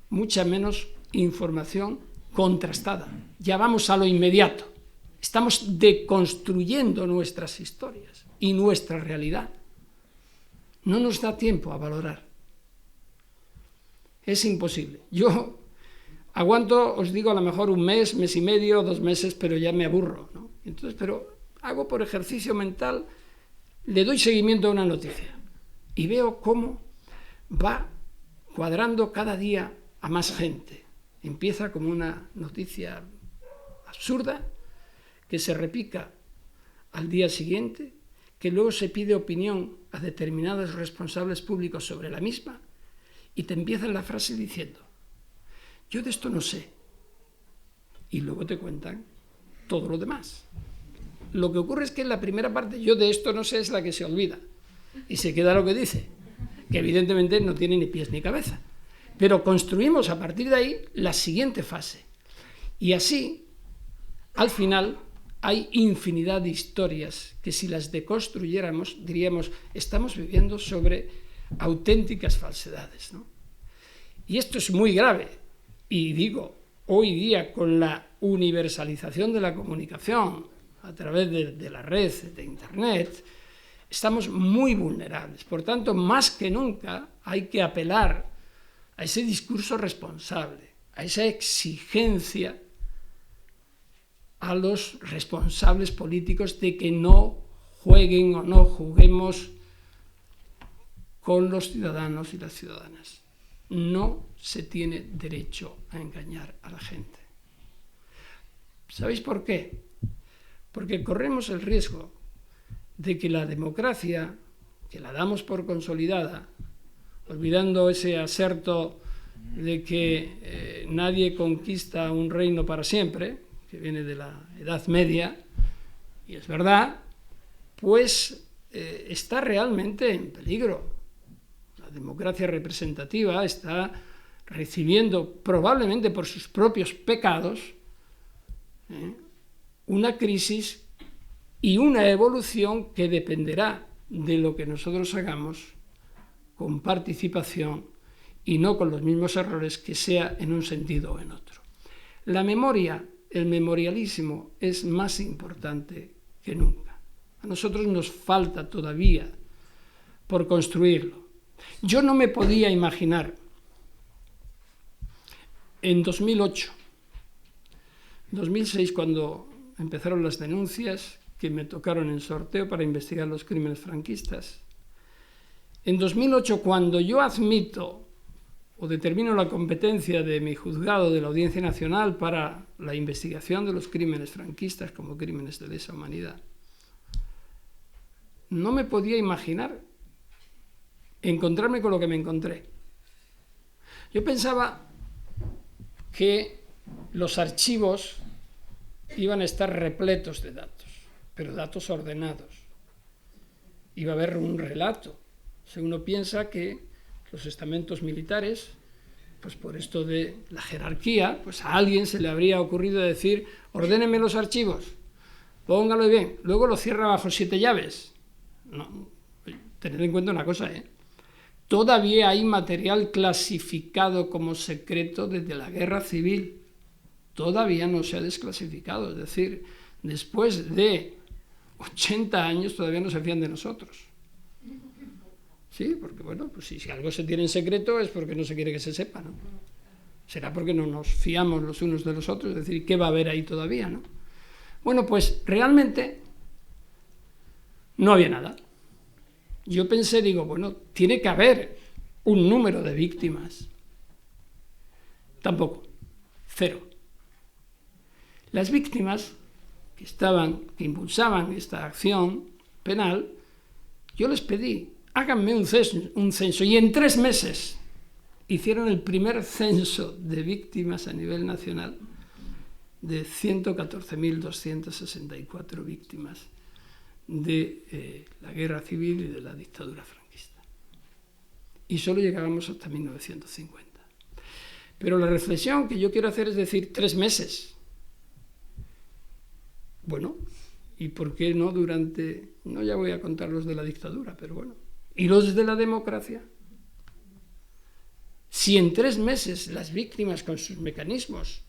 mucha menos información contrastada. Ya vamos a lo inmediato. Estamos deconstruyendo nuestras historias y nuestra realidad. No nos da tiempo a valorar. Es imposible. Yo aguanto, os digo, a lo mejor 1 mes, mes y medio, 2 meses, pero ya me aburro, ¿no? Entonces, pero hago por ejercicio mental, le doy seguimiento a una noticia y veo cómo va cuadrando cada día a más gente. Empieza como una noticia absurda que se repica al día siguiente, que luego se pide opinión a determinados responsables públicos sobre la misma, y te empiezan la frase diciendo: yo de esto no sé. Y luego te cuentan todo lo demás. Lo que ocurre es que en la primera parte, yo de esto no sé, es la que se olvida. Y se queda lo que dice, que evidentemente no tiene ni pies ni cabeza. Pero construimos a partir de ahí la siguiente fase. Y así, al final, hay infinidad de historias que si las deconstruyéramos, diríamos, estamos viviendo sobre auténticas falsedades, ¿no? Y esto es muy grave. Y digo, hoy día con la universalización de la comunicación a través de la red, de Internet, estamos muy vulnerables. Por tanto, más que nunca hay que apelar a ese discurso responsable, a esa exigencia a los responsables políticos de que no jueguen o no juguemos con los ciudadanos y las ciudadanas. No se tiene derecho a engañar a la gente. ¿Sabéis por qué? Porque corremos el riesgo de que la democracia, que la damos por consolidada, olvidando ese aserto de que nadie conquista un reino para siempre, que viene de la Edad Media, y es verdad, pues está realmente en peligro. La democracia representativa está recibiendo, probablemente por sus propios pecados, una crisis y una evolución que dependerá de lo que nosotros hagamos con participación y no con los mismos errores, que sea en un sentido o en otro. La memoria, el memorialismo, es más importante que nunca. A nosotros nos falta todavía por construirlo. Yo no me podía imaginar en 2008, 2006, cuando empezaron las denuncias que me tocaron en sorteo para investigar los crímenes franquistas. En 2008, cuando yo admito o determino la competencia de mi juzgado de la Audiencia Nacional para la investigación de los crímenes franquistas como crímenes de lesa humanidad, no me podía imaginar encontrarme con lo que me encontré. Yo pensaba que los archivos iban a estar repletos de datos, pero datos ordenados. Iba a haber un relato. Si uno piensa que los estamentos militares, pues por esto de la jerarquía, pues a alguien se le habría ocurrido decir: ordénenme los archivos, póngalo bien, luego lo cierra bajo 7 llaves. No, tened en cuenta una cosa, todavía hay material clasificado como secreto desde la Guerra Civil. Todavía no se ha desclasificado, es decir, después de 80 años todavía no se fían de nosotros. Sí, porque bueno, pues si algo se tiene en secreto es porque no se quiere que se sepa, ¿no? Será porque no nos fiamos los unos de los otros, es decir, ¿qué va a haber ahí todavía, no? Bueno, pues realmente no había nada. Yo pensé, digo, bueno, tiene que haber un número de víctimas. Tampoco, 0. Las víctimas que impulsaban esta acción penal, yo les pedí, háganme un censo, y en 3 meses hicieron el primer censo de víctimas a nivel nacional de 114.264 víctimas de la guerra civil y de la dictadura franquista. Y solo llegábamos hasta 1950. Pero la reflexión que yo quiero hacer es decir, 3 meses. Bueno, ¿y por qué no durante...? No, ya voy a contar los de la dictadura, pero bueno. ¿Y los de la democracia? Si en 3 meses las víctimas con sus mecanismos,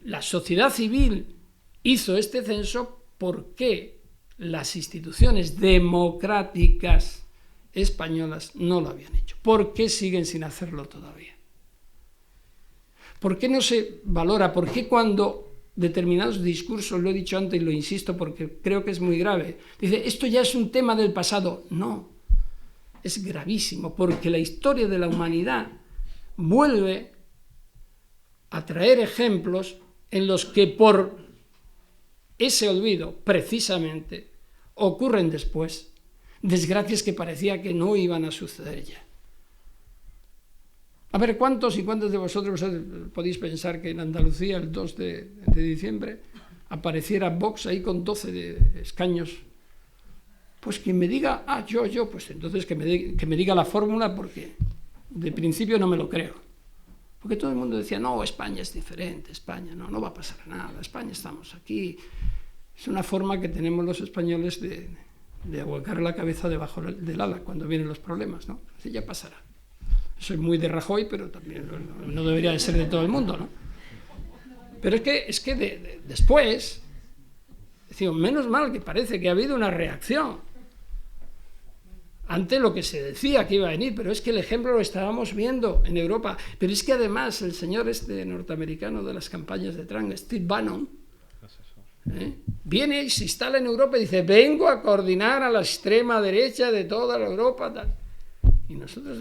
la sociedad civil hizo este censo, ¿por qué las instituciones democráticas españolas no lo habían hecho? ¿Por qué siguen sin hacerlo todavía? ¿Por qué no se valora? ¿Por qué cuando determinados discursos, lo he dicho antes y lo insisto porque creo que es muy grave, dice, esto ya es un tema del pasado? No, es gravísimo, porque la historia de la humanidad vuelve a traer ejemplos en los que por ese olvido, precisamente, ocurren después desgracias que parecía que no iban a suceder ya. A ver, ¿cuántos y cuántos de vosotros podéis pensar que en Andalucía el 2 de diciembre apareciera Vox ahí con 12 escaños? Pues quien me diga, yo, pues entonces que me diga la fórmula, porque de principio no me lo creo. Porque todo el mundo decía, no, España es diferente, España no va a pasar nada, España estamos aquí. Es una forma que tenemos los españoles de ahuecar la cabeza debajo del ala cuando vienen los problemas, ¿no? Así ya pasará. Soy muy de Rajoy, pero también no debería de ser de todo el mundo, ¿no? Pero es que después, decimos, menos mal que parece que ha habido una reacción ante lo que se decía que iba a venir, pero es que el ejemplo lo estábamos viendo en Europa. Pero es que además el señor norteamericano de las campañas de Trump, Steve Bannon, viene y se instala en Europa y dice, vengo a coordinar a la extrema derecha de toda la Europa, tal. Y nosotros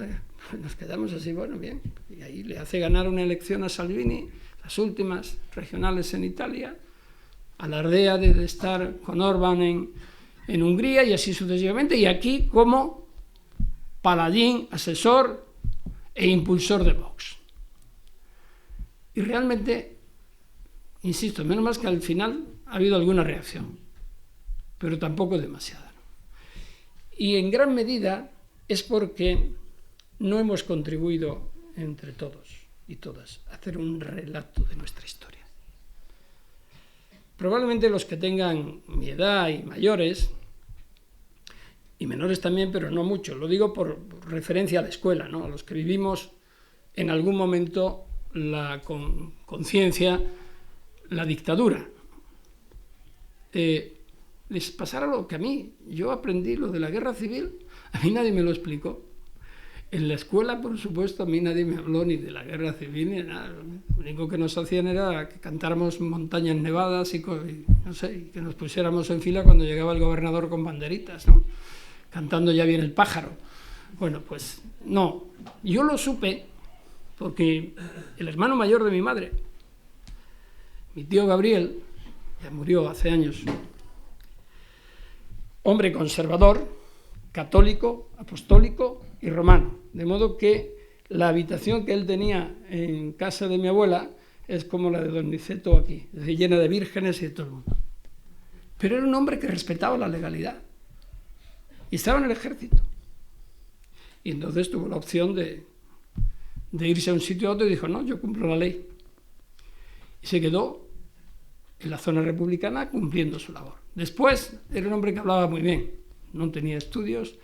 nos quedamos así, bueno, bien. Y ahí le hace ganar una elección a Salvini, las últimas regionales en Italia, alardea de estar con Orbán en Hungría y así sucesivamente, y aquí como paladín, asesor e impulsor de Vox. Y realmente, insisto, menos mal que al final ha habido alguna reacción, pero tampoco demasiada, ¿no? Y en gran medida es porque no hemos contribuido entre todos y todas a hacer un relato de nuestra historia. Probablemente los que tengan mi edad y mayores, y menores también, pero no mucho, lo digo por referencia a la escuela, ¿no? A los que vivimos en algún momento con conciencia la dictadura. Les pasará lo que a mí. Yo aprendí lo de la guerra civil, a mí nadie me lo explicó. En la escuela, por supuesto, a mí nadie me habló ni de la guerra civil ni de nada. Lo único que nos hacían era que cantáramos Montañas Nevadas y no sé, y que nos pusiéramos en fila cuando llegaba el gobernador con banderitas, ¿no? Cantando Ya viene el pájaro. Bueno, pues no. Yo lo supe porque el hermano mayor de mi madre, mi tío Gabriel, ya murió hace años, hombre conservador, católico, apostólico y romano. De modo que la habitación que él tenía en casa de mi abuela es como la de don Niceto aquí, es decir, llena de vírgenes y de todo el mundo. Pero era un hombre que respetaba la legalidad y estaba en el ejército. Y entonces tuvo la opción de irse a un sitio a otro y dijo, no, yo cumplo la ley. Y se quedó en la zona republicana cumpliendo su labor. Después era un hombre que hablaba muy bien, no tenía estudios,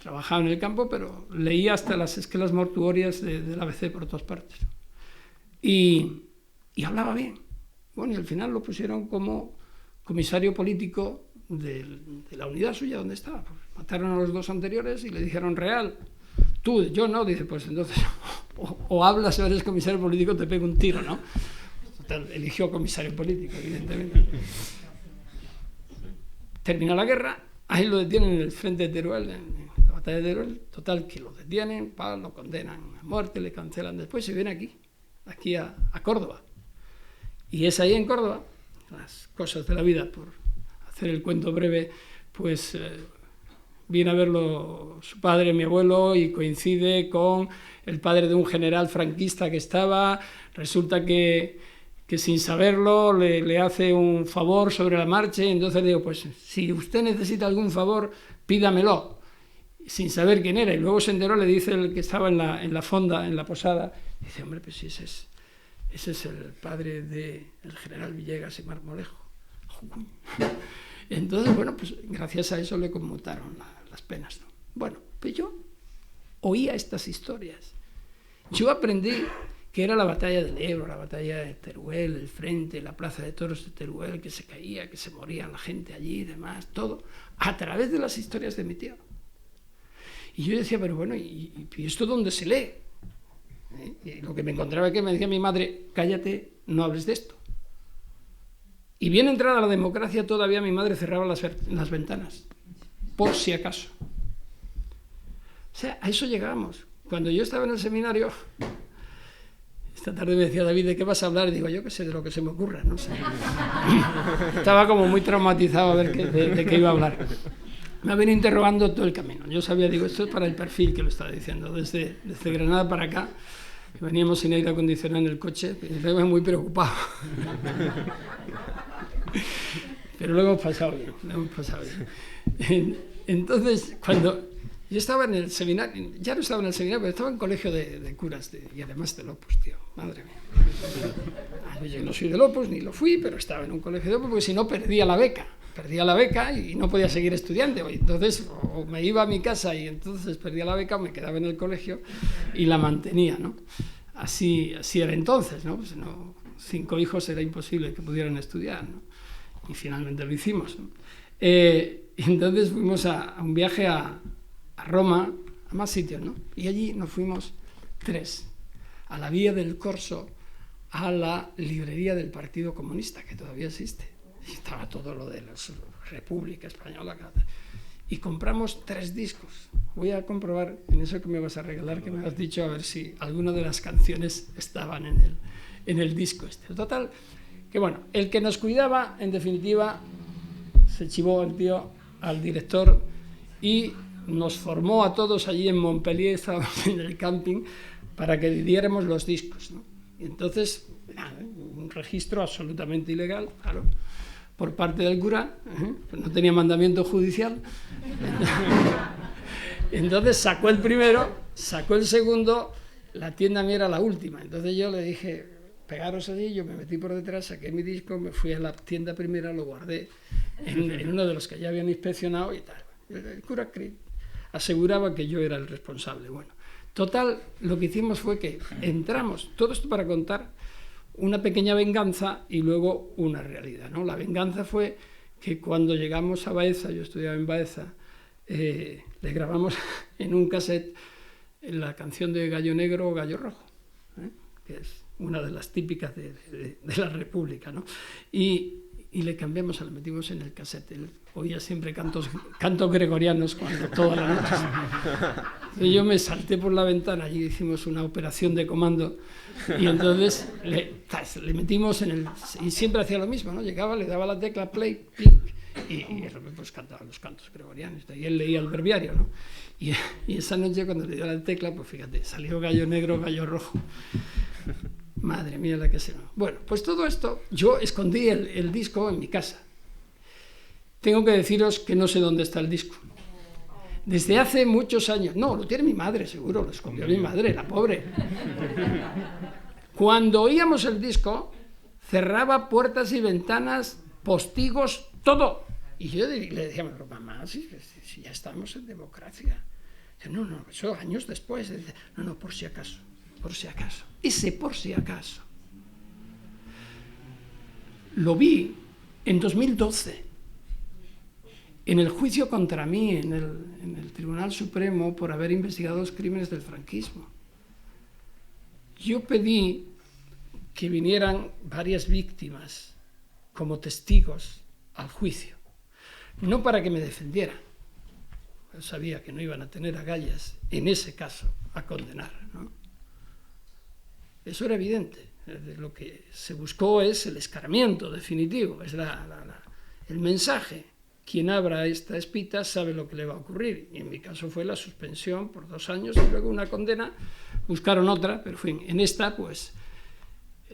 trabajaba en el campo, pero leía hasta las esquelas mortuorias del ABC por todas partes. Y hablaba bien. Bueno, y al final lo pusieron como comisario político de la unidad suya donde estaba. Pues mataron a los 2 anteriores y le dijeron: Real, tú, yo no. Dice: pues entonces o hablas o eres comisario político, te pego un tiro, ¿no? Total, eligió comisario político, evidentemente. Termina la guerra, ahí lo detienen en el frente de Teruel, en la batalla de Teruel. Total, que lo detienen, lo condenan a muerte, le cancelan. Después se viene aquí a Córdoba. Y es ahí en Córdoba, las cosas de la vida, por hacer el cuento breve, pues viene a verlo su padre, mi abuelo, y coincide con el padre de un general franquista que estaba. Resulta que sin saberlo le hace un favor sobre la marcha, y entonces le digo: pues si usted necesita algún favor, pídamelo, sin saber quién era. Y luego se enteró, le dice el que estaba en la fonda, en la posada, dice: hombre, pues si ese es el padre del general Villegas y Marmolejo. Entonces, bueno, pues gracias a eso le conmutaron las penas, ¿no? Bueno, pues yo oía estas historias. Yo aprendí que era la batalla del Ebro, la batalla de Teruel, el frente, la plaza de toros de Teruel, que se caía, que se moría la gente allí y demás, todo, a través de las historias de mi tío. Y yo decía: pero bueno, ¿y esto dónde se lee? Y lo que me encontraba es que me decía mi madre: cállate, no hables de esto. Y bien entrada la democracia, todavía mi madre cerraba las ventanas, por si acaso. O sea, a eso llegábamos. Cuando yo estaba en el seminario, esta tarde me decía David: ¿de qué vas a hablar? Y digo: yo qué sé, de lo que se me ocurra, no sé. Estaba como muy traumatizado a ver de qué iba a hablar. Me ha venido interrogando todo el camino. Yo sabía, digo, esto es para el perfil que lo estaba diciendo. Desde Granada para acá, que veníamos sin aire acondicionado en el coche, y me iba muy preocupado. Pero lo hemos pasado bien, Entonces, cuando yo estaba en el seminario, ya no estaba en el seminario, pero estaba en colegio de curas, y además del Opus, tío, madre mía. Yo no soy del Opus, ni lo fui, pero estaba en un colegio de Opus, porque si no perdía la beca y no podía seguir estudiando. Entonces, o me iba a mi casa y entonces perdía la beca, o me quedaba en el colegio y la mantenía, ¿no? Así era entonces, ¿no? Pues no, 5 hijos era imposible que pudieran estudiar, ¿no? Y finalmente lo hicimos, ¿no? Entonces fuimos a un viaje a Roma, a más sitios, ¿no? Y allí nos fuimos 3, a la Vía del Corso, a la librería del Partido Comunista, que todavía existe. Y estaba todo lo de la República Española. Y compramos 3 discos. Voy a comprobar en eso que me vas a regalar, que me has dicho, a ver si alguna de las canciones estaban en el disco este. Total, que bueno, el que nos cuidaba, en definitiva, se chivó el tío al director y nos formó a todos allí en Montpellier, estábamos en el camping, para que diéramos los discos, ¿no? Y entonces, un registro absolutamente ilegal, claro, por parte del cura, pues no tenía mandamiento judicial. Entonces sacó el primero, sacó el segundo, la tienda mía era la última. Entonces yo le dije: pegaros allí, yo me metí por detrás, saqué mi disco, me fui a la tienda primera, lo guardé en uno de los que ya habían inspeccionado y tal. El cura aseguraba que yo era el responsable. Bueno, total, lo que hicimos fue que entramos, todo esto para contar una pequeña venganza y luego una realidad, ¿no? La venganza fue que cuando llegamos a Baeza, yo estudiaba en Baeza, le grabamos en un cassette la canción de Gallo Negro o Gallo Rojo, que es una de las típicas de la República, ¿no? Y le cambiamos, la metimos en el cassette. Él oía siempre cantos gregorianos toda la noche. Y yo me salté por la ventana, allí hicimos una operación de comando, y entonces le metimos y siempre hacía lo mismo, ¿no? Llegaba, le daba la tecla play, clic, y pues cantaba los cantos gregorianos, y él leía el breviario, ¿no? Y esa noche, cuando le dio la tecla, pues fíjate, salió Gallo Negro, Gallo Rojo. Madre mía, la que se... Bueno, pues todo esto, yo escondí el disco en mi casa. Tengo que deciros que no sé dónde está el disco. Desde hace muchos años. No, lo tiene mi madre, seguro, lo escondió mi madre, la pobre. Cuando oíamos el disco, cerraba puertas y ventanas, postigos, todo. Y yo le decía: mamá, si ya estamos en democracia. Dice: no, eso años después. Dice: no, por si acaso. Ese por si acaso lo vi En 2012, en el juicio contra mí en el Tribunal Supremo por haber investigado los crímenes del franquismo, yo pedí que vinieran varias víctimas como testigos al juicio, no para que me defendieran, yo sabía que no iban a tener agallas en ese caso a condenar, ¿no? Eso era evidente. Lo que se buscó es el escarmiento definitivo, es el mensaje. Quien abra esta espita sabe lo que le va a ocurrir, y en mi caso fue la suspensión por 2 años y luego una condena. Buscaron otra, pero en esta, pues,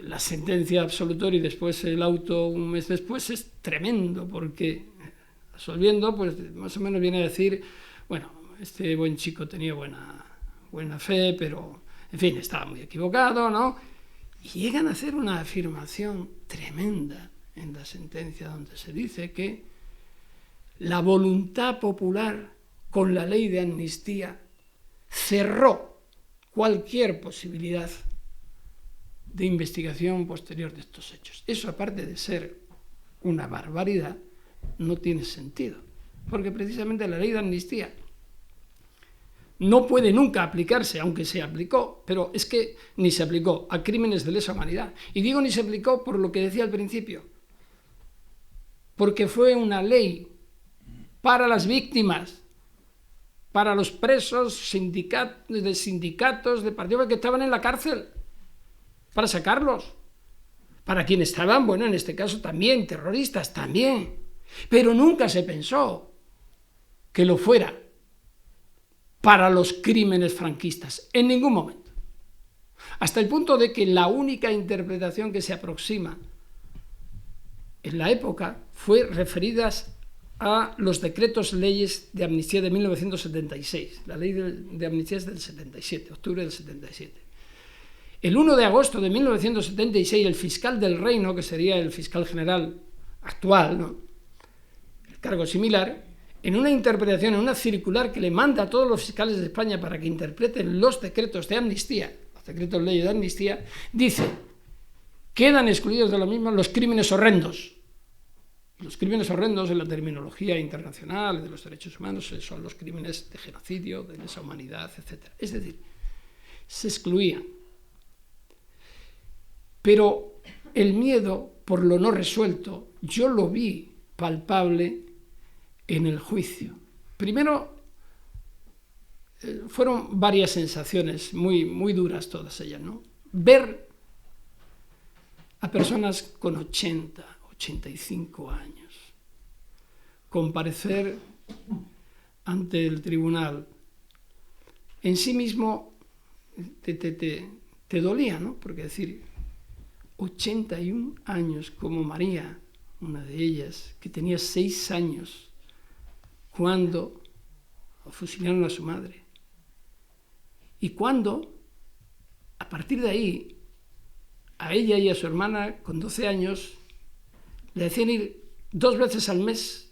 la sentencia absolutoria y después el auto un mes después es tremendo, porque absolviendo, pues más o menos viene a decir, bueno, este buen chico tenía buena fe, pero, en fin, estaba muy equivocado, ¿no? Y llegan a hacer una afirmación tremenda en la sentencia donde se dice que la voluntad popular con la ley de amnistía cerró cualquier posibilidad de investigación posterior de estos hechos. Eso, aparte de ser una barbaridad, no tiene sentido, porque precisamente la ley de amnistía no puede nunca aplicarse, aunque se aplicó, pero es que ni se aplicó a crímenes de lesa humanidad. Y digo ni se aplicó por lo que decía al principio, porque fue una ley para las víctimas, para los presos de sindicatos, de partidos que estaban en la cárcel, para sacarlos. Para quienes estaban, bueno, en este caso también, terroristas también. Pero nunca se pensó que lo fuera para los crímenes franquistas, en ningún momento. Hasta el punto de que la única interpretación que se aproxima en la época fue referidas a los decretos leyes de amnistía de 1976. La ley de amnistía es del 77, octubre del 77. El 1 de agosto de 1976, el fiscal del reino, que sería el fiscal general actual, ¿no?, el cargo similar, en una interpretación, en una circular que le manda a todos los fiscales de España para que interpreten los decretos de amnistía, los decretos leyes de amnistía, dice: quedan excluidos de lo mismo los crímenes horrendos. Los crímenes horrendos, en la terminología internacional de los derechos humanos, son los crímenes de genocidio, de lesa humanidad, etc. Es decir, se excluían. Pero el miedo por lo no resuelto, yo lo vi palpable en el juicio. Primero, fueron varias sensaciones muy duras todas ellas, ¿no? Ver a personas con 80, 85 años comparecer ante el tribunal, en sí mismo te dolía, ¿no? Porque decir, 81 años, como María, una de ellas, que tenía 6 años cuando fusilaron a su madre. Y cuando, a partir de ahí, a ella y a su hermana, con 12 años, le hacían ir 2 veces al mes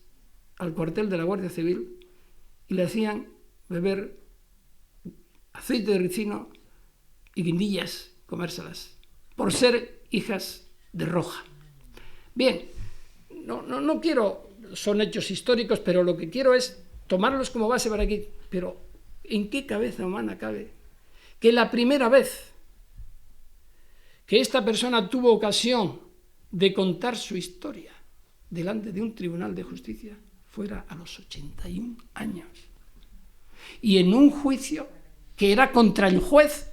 al cuartel de la Guardia Civil y le hacían beber aceite de ricino y guindillas, comérselas, por ser hijas de Roja. Bien, no quiero, son hechos históricos, pero lo que quiero es tomarlos como base para aquí. Pero ¿en qué cabeza humana cabe que la primera vez que esta persona tuvo ocasión de contar su historia delante de un tribunal de justicia fuera a los 81 años? Y en un juicio que era contra el juez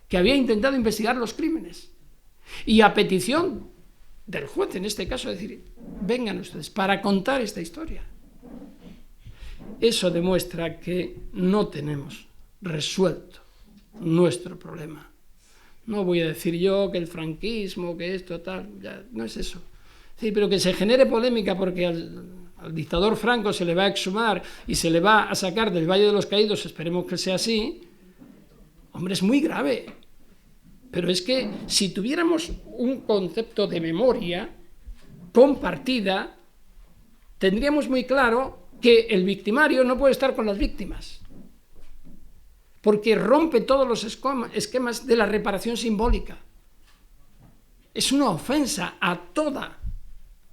que había intentado investigar los crímenes. Y a petición del juez, en este caso, decir, vengan ustedes para contar esta historia. Eso demuestra que no tenemos resuelto nuestro problema. No voy a decir yo que el franquismo, que esto, tal, ya, no es eso. Sí, pero que se genere polémica porque al dictador Franco se le va a exhumar y se le va a sacar del Valle de los Caídos, esperemos que sea así, hombre, es muy grave. Pero es que si tuviéramos un concepto de memoria compartida, tendríamos muy claro que el victimario no puede estar con las víctimas, porque rompe todos los esquemas de la reparación simbólica. Es una ofensa a toda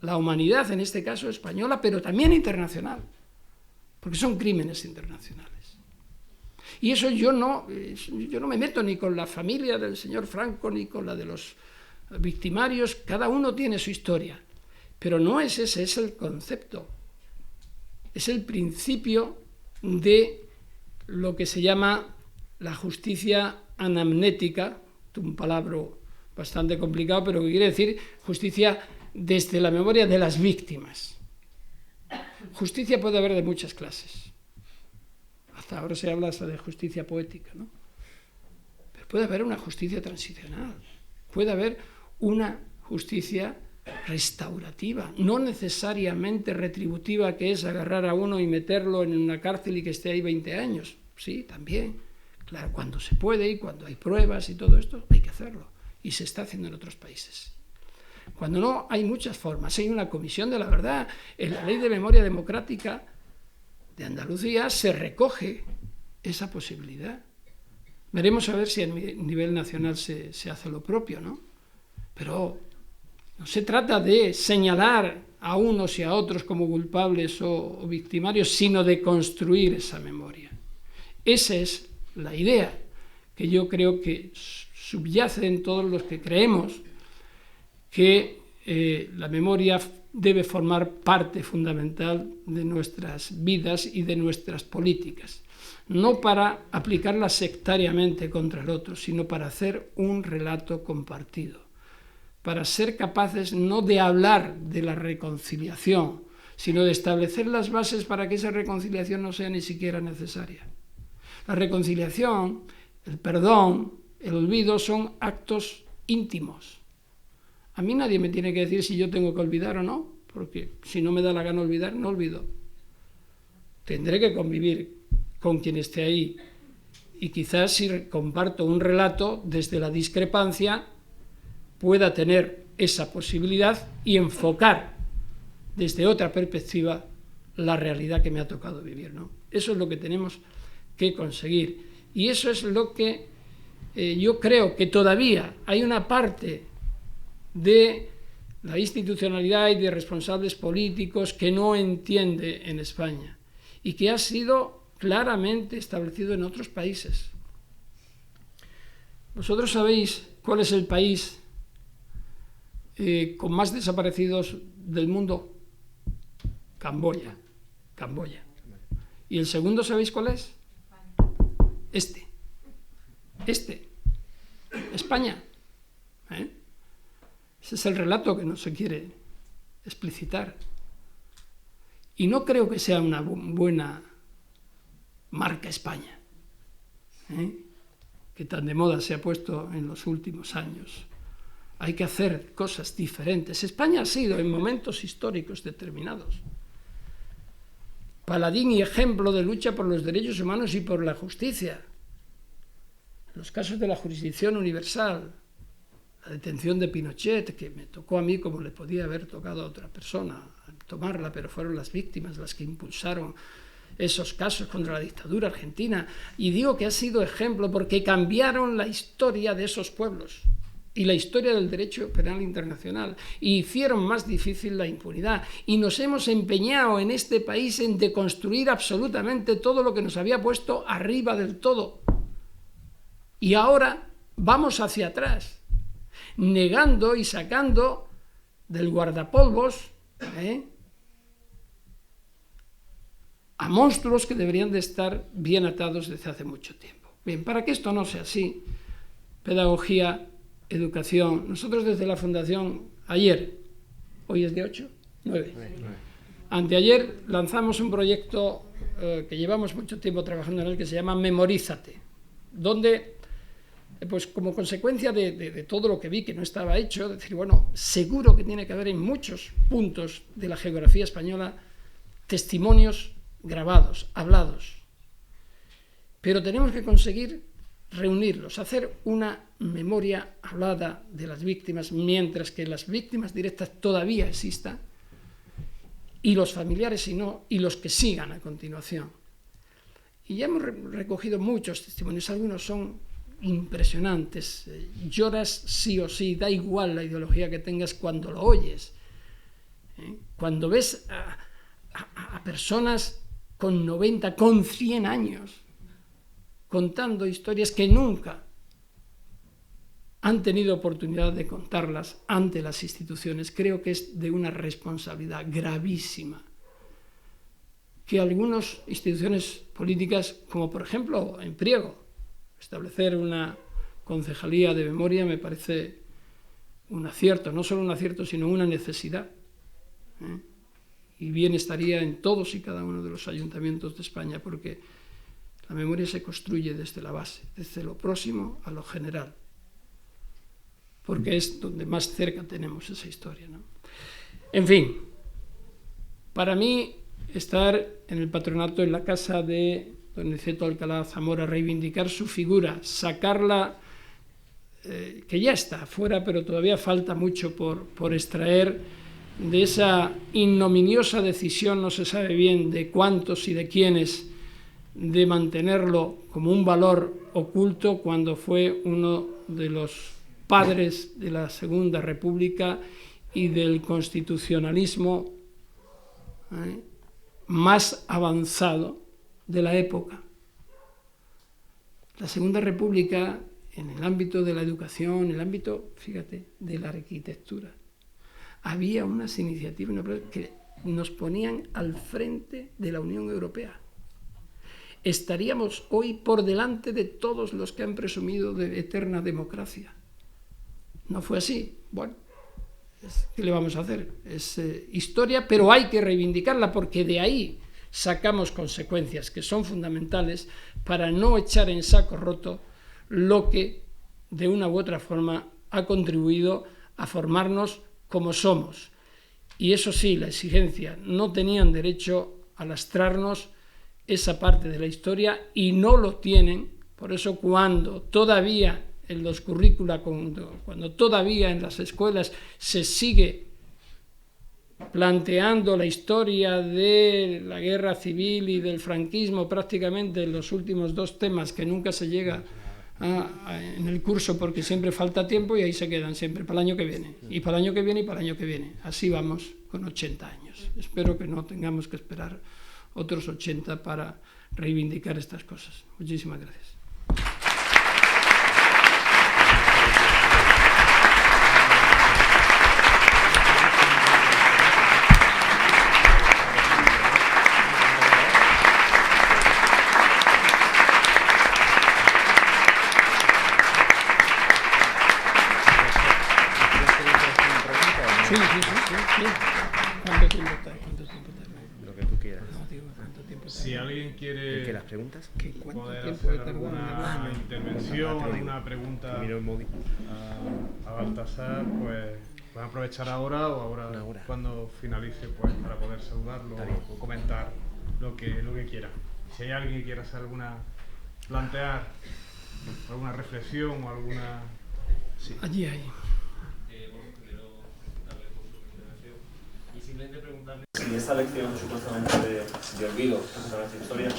la humanidad, en este caso española, pero también internacional, porque son crímenes internacionales. Y eso yo no me meto ni con la familia del señor Franco ni con la de los victimarios, cada uno tiene su historia, pero no es ese, es el concepto, es el principio de lo que se llama la justicia anamnética, un palabra bastante complicado, pero que quiere decir justicia desde la memoria de las víctimas. Justicia puede haber de muchas clases. Hasta ahora se habla hasta de justicia poética, ¿no? Pero puede haber una justicia transicional, puede haber una justicia restaurativa, no necesariamente retributiva, que es agarrar a uno y meterlo en una cárcel y que esté ahí 20 años. Sí, también. Claro, cuando se puede y cuando hay pruebas y todo esto, hay que hacerlo. Y se está haciendo en otros países. Cuando no, hay muchas formas. Hay una comisión de la verdad. En la Ley de Memoria Democrática de Andalucía se recoge esa posibilidad. Veremos a ver si a nivel nacional se hace lo propio, ¿no? Pero no se trata de señalar a unos y a otros como culpables o victimarios, sino de construir esa memoria. Esa es la idea que yo creo que subyace en todos los que creemos que la memoria debe formar parte fundamental de nuestras vidas y de nuestras políticas, no para aplicarla sectariamente contra el otro, sino para hacer un relato compartido, para ser capaces no de hablar de la reconciliación, sino de establecer las bases para que esa reconciliación no sea ni siquiera necesaria. La reconciliación, el perdón, el olvido son actos íntimos. A mí nadie me tiene que decir si yo tengo que olvidar o no, porque si no me da la gana olvidar, no olvido. Tendré que convivir con quien esté ahí. Y quizás si comparto un relato desde la discrepancia, pueda tener esa posibilidad y enfocar desde otra perspectiva la realidad que me ha tocado vivir, ¿no? Eso es lo que tenemos que conseguir. Y eso es lo que yo creo que todavía hay una parte de la institucionalidad y de responsables políticos que no entiende en España y que ha sido claramente establecido en otros países. ¿Vosotros sabéis cuál es el país con más desaparecidos del mundo? Camboya. ¿Y el segundo sabéis cuál es? España. Ese es el relato que no se quiere explicitar. Y no creo que sea una buena marca España, que tan de moda se ha puesto en los últimos años. Hay que hacer cosas diferentes. España ha sido en momentos históricos determinados paladín y ejemplo de lucha por los derechos humanos y por la justicia. Los casos de la jurisdicción universal, la detención de Pinochet, que me tocó a mí como le podía haber tocado a otra persona tomarla, pero fueron las víctimas las que impulsaron esos casos contra la dictadura argentina. Y digo que ha sido ejemplo porque cambiaron la historia de esos pueblos y la historia del derecho penal internacional, y hicieron más difícil la impunidad. Y nos hemos empeñado en este país en deconstruir absolutamente todo lo que nos había puesto arriba del todo. Y ahora vamos hacia atrás, negando y sacando del guardapolvos a monstruos que deberían de estar bien atados desde hace mucho tiempo. Bien, para que esto no sea así, pedagogía, educación. Nosotros desde la Fundación, ayer, hoy es de 8, 9. Anteayer lanzamos un proyecto que llevamos mucho tiempo trabajando en él, que se llama Memorízate, donde, pues como consecuencia de todo lo que vi que no estaba hecho, decir, bueno, seguro que tiene que haber en muchos puntos de la geografía española testimonios grabados, hablados, pero tenemos que conseguir reunirlos, hacer una memoria hablada de las víctimas, mientras que las víctimas directas todavía existan, y los familiares si no, y los que sigan a continuación. Y ya hemos recogido muchos testimonios, algunos son impresionantes, lloras sí o sí, da igual la ideología que tengas cuando lo oyes. Cuando ves a personas con 90, con 100 años, contando historias que nunca han tenido oportunidad de contarlas ante las instituciones, creo que es de una responsabilidad gravísima que algunas instituciones políticas, como por ejemplo en Priego, establecer una concejalía de memoria me parece un acierto, no solo un acierto, sino una necesidad. Y bien estaría en todos y cada uno de los ayuntamientos de España, porque la memoria se construye desde la base, desde lo próximo a lo general, porque es donde más cerca tenemos esa historia, ¿no? En fin, para mí estar en el patronato, en la casa de don Niceto Alcalá Zamora, reivindicar su figura, sacarla, que ya está fuera, pero todavía falta mucho por extraer de esa ignominiosa decisión, no se sabe bien de cuántos y de quiénes, de mantenerlo como un valor oculto cuando fue uno de los padres de la Segunda República y del constitucionalismo más avanzado de la época. La Segunda República, en el ámbito de la educación, en el ámbito, fíjate, de la arquitectura, había unas iniciativas que nos ponían al frente de la Unión Europea. Estaríamos hoy por delante de todos los que han presumido de eterna democracia. No fue así. Bueno, ¿qué le vamos a hacer? Es historia, pero hay que reivindicarla porque de ahí sacamos consecuencias que son fundamentales para no echar en saco roto lo que de una u otra forma ha contribuido a formarnos como somos. Y eso sí, la exigencia, no tenían derecho a lastrarnos esa parte de la historia y no lo tienen. Por eso cuando todavía en los currícula, cuando todavía en las escuelas se sigue planteando la historia de la guerra civil y del franquismo, prácticamente los últimos dos temas que nunca se llega en el curso porque siempre falta tiempo y ahí se quedan siempre para el año que viene, y para el año que viene, y para el año que viene. Así vamos con 80 años. Espero que no tengamos que esperar otros 80 para reivindicar estas cosas. Muchísimas gracias. Sí. ¿Cuánto tiempo está? Lo que tú quieras. No, digo, ¿cuánto tiempo está? Si alguien quiere ¿Qué las preguntas? ¿Cuánto poder tiempo he hacer tardado? alguna intervención, alguna pregunta Miro el móvil. a Baltasar, pues pueden aprovechar ahora o ahora cuando finalice, pues para poder saludarlo o comentar lo que quiera. Si hay alguien que quiera hacer plantear alguna reflexión o alguna... Sí. Allí hay. Simplemente preguntarle si esta lección supuestamente de olvido, supuestamente de historia,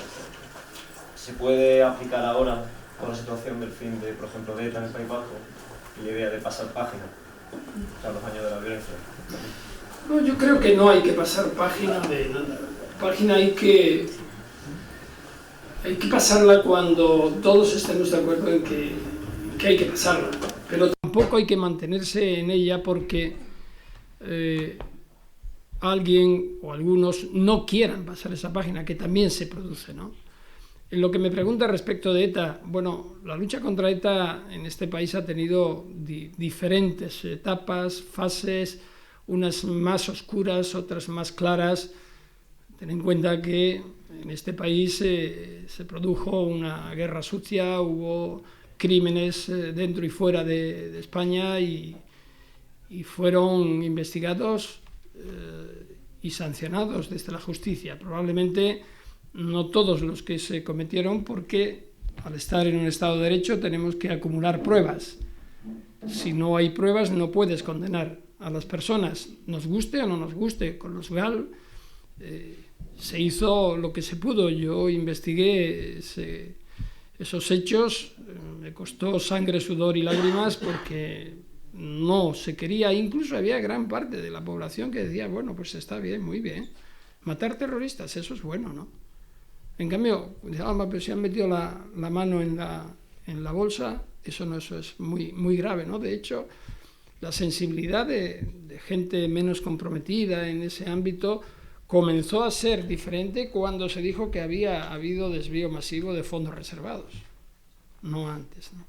se puede aplicar ahora con la situación del fin de, por ejemplo, de ETA en el País Vasco y la idea de pasar página, o sea, los años de la violencia. No, yo creo que no hay que pasar página de nada. Página hay que pasarla cuando todos estemos de acuerdo en que hay que pasarla, pero tampoco hay que mantenerse en ella porque alguien o algunos no quieran pasar esa página, que también se produce, ¿no? En lo que me pregunta respecto de ETA, bueno, la lucha contra ETA en este país ha tenido diferentes etapas, fases, unas más oscuras, otras más claras. Ten en cuenta que en este país se produjo una guerra sucia, hubo crímenes dentro y fuera de España y fueron investigados y sancionados desde la justicia. Probablemente no todos los que se cometieron, porque al estar en un Estado de Derecho tenemos que acumular pruebas. Si no hay pruebas no puedes condenar a las personas, nos guste o no nos guste. Con los GAL se hizo lo que se pudo. Yo investigué esos hechos, me costó sangre, sudor y lágrimas porque no se quería, incluso había gran parte de la población que decía, bueno, pues está bien, muy bien, matar terroristas, eso es bueno, ¿no? En cambio, pero si han metido la mano en la bolsa, eso es muy, muy grave, ¿no? De hecho, la sensibilidad de gente menos comprometida en ese ámbito comenzó a ser diferente cuando se dijo que había habido desvío masivo de fondos reservados, no antes, ¿no?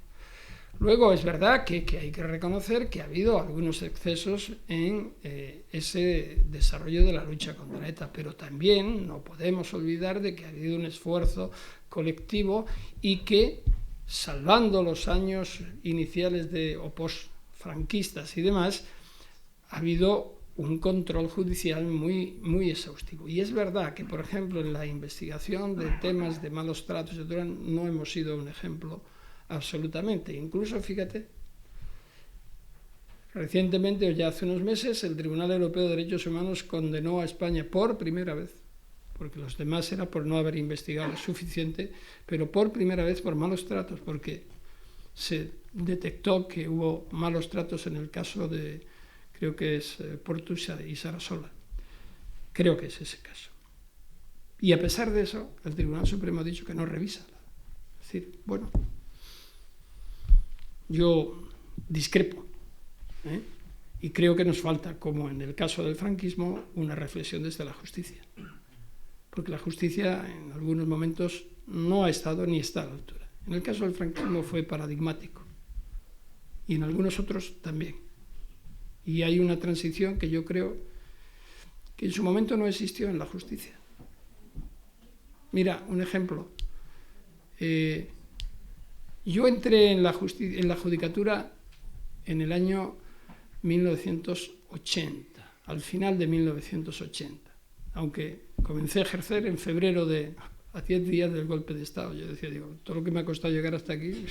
Luego es verdad que hay que reconocer que ha habido algunos excesos en ese desarrollo de la lucha contra ETA, pero también no podemos olvidar de que ha habido un esfuerzo colectivo y que, salvando los años iniciales o post-franquistas y demás, ha habido un control judicial muy, muy exhaustivo. Y es verdad que, por ejemplo, en la investigación de temas de malos tratos, etc., no hemos sido un ejemplo absolutamente. Incluso, fíjate, recientemente, o ya hace unos meses, el Tribunal Europeo de Derechos Humanos condenó a España por primera vez, porque los demás era por no haber investigado suficiente, pero por primera vez por malos tratos, porque se detectó que hubo malos tratos en el caso de, creo que es Portus y Sarasola. Creo que es ese caso. Y a pesar de eso, el Tribunal Supremo ha dicho que no revisa. Es decir, bueno, yo discrepo, y creo que nos falta, como en el caso del franquismo, una reflexión desde la justicia, porque la justicia en algunos momentos no ha estado ni está a la altura. En el caso del franquismo fue paradigmático y en algunos otros también, y hay una transición que yo creo que en su momento no existió en la justicia. Mira, un ejemplo. Yo entré en la judicatura en el año 1980, al final de 1980, aunque comencé a ejercer en febrero a 10 días del golpe de Estado. Yo decía, todo lo que me ha costado llegar hasta aquí.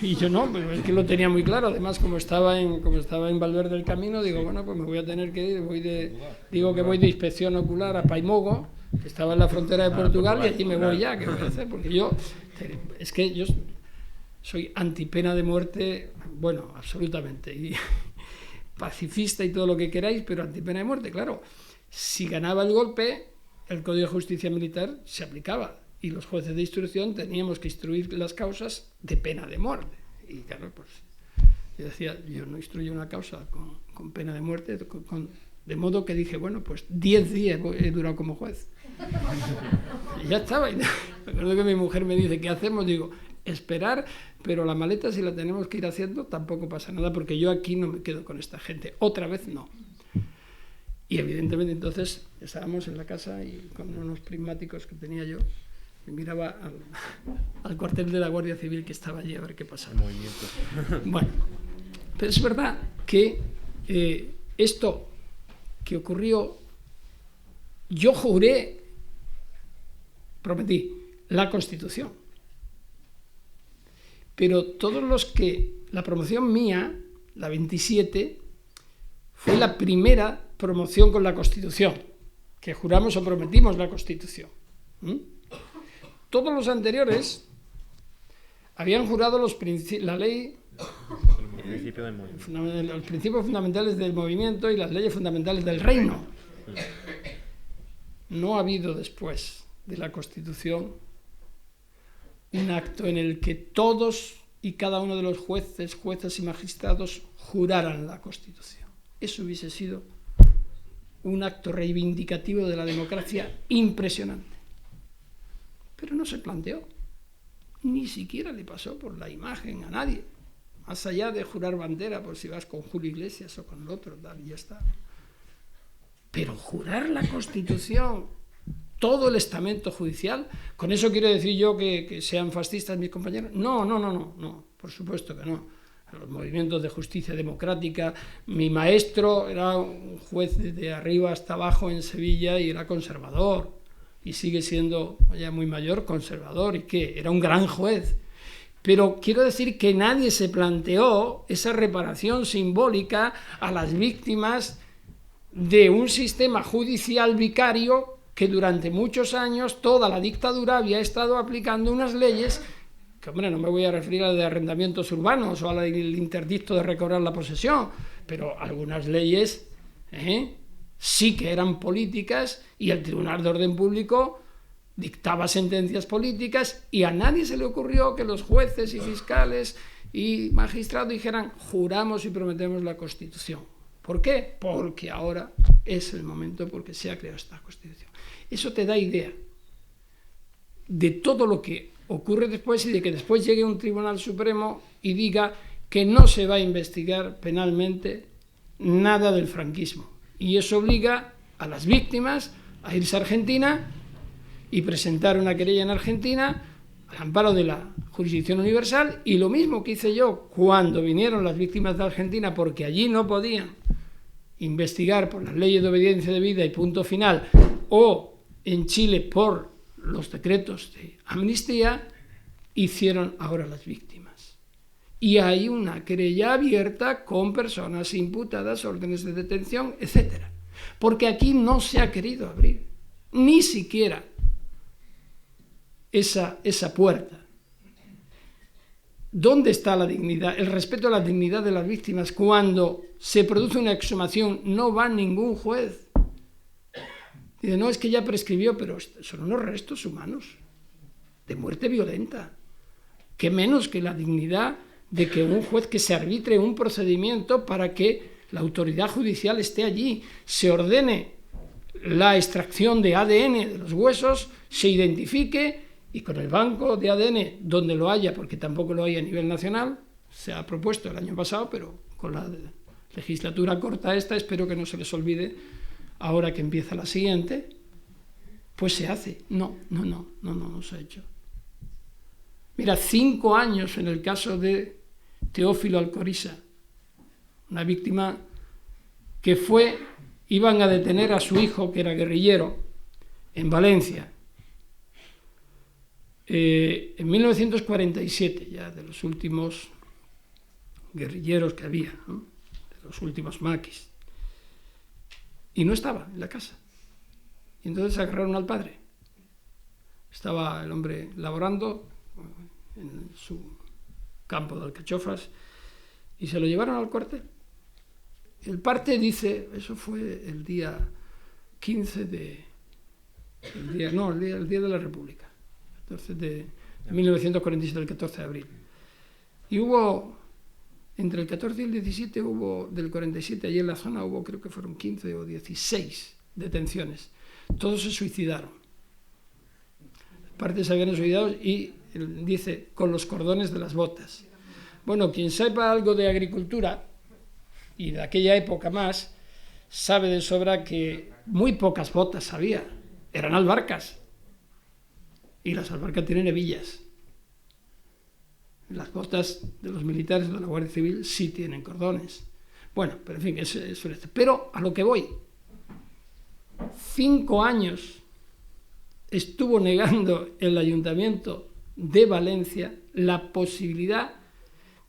Y yo no, pero es que lo tenía muy claro. Además, como estaba en Valverde del Camino, digo, bueno, pues me voy a tener que ir. Voy de inspección ocular a Paimogo, que estaba en la frontera de Portugal, y allí me voy ya. ¿Qué voy a hacer? Porque yo soy antipena de muerte, bueno, absolutamente, y pacifista y todo lo que queráis, pero antipena de muerte, claro. Si ganaba el golpe, el Código de Justicia Militar se aplicaba y los jueces de instrucción teníamos que instruir las causas de pena de muerte. Y claro, pues yo decía, yo no instruyo una causa con pena de muerte, de modo que dije, bueno, pues 10 días he durado como juez. Y ya estaba. Y me acuerdo que mi mujer me dice, ¿qué hacemos? Digo, esperar, pero la maleta, si la tenemos que ir haciendo, tampoco pasa nada, porque yo aquí no me quedo con esta gente. Otra vez no. Y evidentemente entonces estábamos en la casa y con unos prismáticos que tenía yo, y miraba al cuartel de la Guardia Civil que estaba allí a ver qué pasaba. Bueno, pero es verdad que esto que ocurrió, yo prometí la Constitución, pero todos los que, la promoción mía, la 27, fue la primera promoción con la Constitución, que juramos o prometimos la Constitución. Todos los anteriores habían jurado la ley, los principios fundamentales del movimiento y las leyes fundamentales del reino. No ha habido después de la Constitución un acto en el que todos y cada uno de los jueces y magistrados juraran la Constitución. Eso hubiese sido un acto reivindicativo de la democracia impresionante. Pero no se planteó. Ni siquiera le pasó por la imagen a nadie. Más allá de jurar bandera, por si vas con Julio Iglesias o con el otro, tal, y ya está. Pero jurar la Constitución, todo el estamento judicial, ¿con eso quiero decir yo que sean fascistas mis compañeros? No, por supuesto que no. Los movimientos de justicia democrática, mi maestro era un juez de arriba hasta abajo en Sevilla y era conservador, y sigue siendo ya muy mayor conservador, ¿y qué? Era un gran juez. Pero quiero decir que nadie se planteó esa reparación simbólica a las víctimas de un sistema judicial vicario que durante muchos años toda la dictadura había estado aplicando unas leyes que hombre, no me voy a referir a la de arrendamientos urbanos o al interdicto de recobrar la posesión, pero algunas leyes sí que eran políticas y el Tribunal de Orden Público dictaba sentencias políticas y a nadie se le ocurrió que los jueces y fiscales y magistrados dijeran juramos y prometemos la Constitución. ¿Por qué? Porque ahora es el momento porque se ha creado esta Constitución. Eso te da idea de todo lo que ocurre después y de que después llegue un Tribunal Supremo y diga que no se va a investigar penalmente nada del franquismo. Y eso obliga a las víctimas a irse a Argentina y presentar una querella en Argentina al amparo de la jurisdicción universal, y lo mismo que hice yo cuando vinieron las víctimas de Argentina, porque allí no podían investigar por las leyes de obediencia debida y punto final, o en Chile por los decretos de amnistía, hicieron ahora las víctimas. Y hay una querella abierta con personas imputadas, órdenes de detención, etc. Porque aquí no se ha querido abrir, ni siquiera esa puerta. ¿Dónde está la dignidad, el respeto a la dignidad de las víctimas cuando se produce una exhumación? No va ningún juez. Dice, no, es que ya prescribió, pero son unos restos humanos de muerte violenta. ¿Qué menos que la dignidad de que un juez que se arbitre un procedimiento para que la autoridad judicial esté allí, se ordene la extracción de ADN de los huesos, se identifique y con el banco de ADN donde lo haya, porque tampoco lo hay a nivel nacional, se ha propuesto el año pasado, pero con la legislatura corta esta, espero que no se les olvide ahora que empieza la siguiente, pues se hace. No se ha hecho. Mira, 5 años en el caso de Teófilo Alcoriza, una víctima que iban a detener a su hijo, que era guerrillero, en Valencia. En 1947, ya de los últimos guerrilleros que había, ¿no? De los últimos maquis. Y no estaba en la casa. Y entonces agarraron al padre. Estaba el hombre laborando en su campo de alcachofas y se lo llevaron al cuartel. El parte dice, eso fue el día 15 el día de la República, entonces de 1947, el 14 de abril. Y hubo, entre el 14 y el 17, del 47, allí en la zona creo que fueron 15 o 16 detenciones. Todos se suicidaron. Partes se habían suicidado y dice, con los cordones de las botas. Bueno, quien sepa algo de agricultura, y de aquella época más, sabe de sobra que muy pocas botas había, eran albarcas. Y las albarcas tienen hebillas. Las botas de los militares de la Guardia Civil sí tienen cordones. Bueno, pero en fin, eso es. Pero a lo que voy, 5 años estuvo negando el Ayuntamiento de Valencia la posibilidad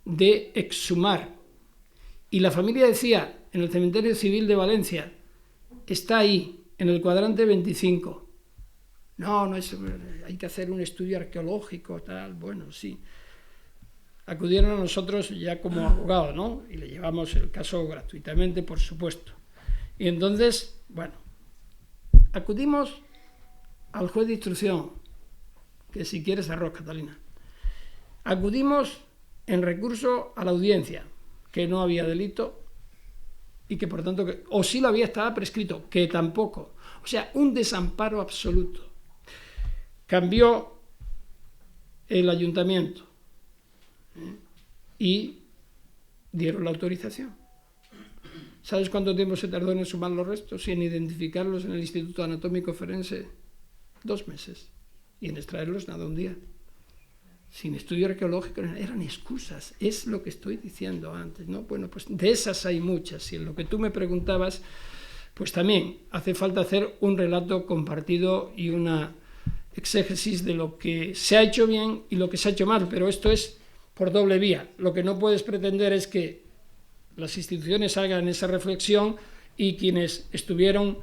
de exhumar. Y la familia decía, en el cementerio civil de Valencia, está ahí, en el cuadrante 25. No es, hay que hacer un estudio arqueológico, tal, bueno, sí. Acudieron a nosotros ya como abogados, ¿no? Y le llevamos el caso gratuitamente, por supuesto. Y entonces, bueno, acudimos al juez de instrucción, que si quieres arroz, Catalina. Acudimos en recurso a la audiencia, que no había delito y que por tanto, o sí lo había, estaba prescrito, que tampoco. O sea, un desamparo absoluto. Cambió el ayuntamiento y dieron la autorización. ¿Sabes cuánto tiempo se tardó en exhumar los restos y en identificarlos en el Instituto Anatómico Forense? 2 meses. Y en extraerlos nada, un día. Sin estudio arqueológico, eran excusas. Es lo que estoy diciendo antes, ¿no? Bueno, pues de esas hay muchas. Y en lo que tú me preguntabas, pues también hace falta hacer un relato compartido y una exégesis de lo que se ha hecho bien y lo que se ha hecho mal. Pero esto es por doble vía. Lo que no puedes pretender es que las instituciones hagan esa reflexión y quienes estuvieron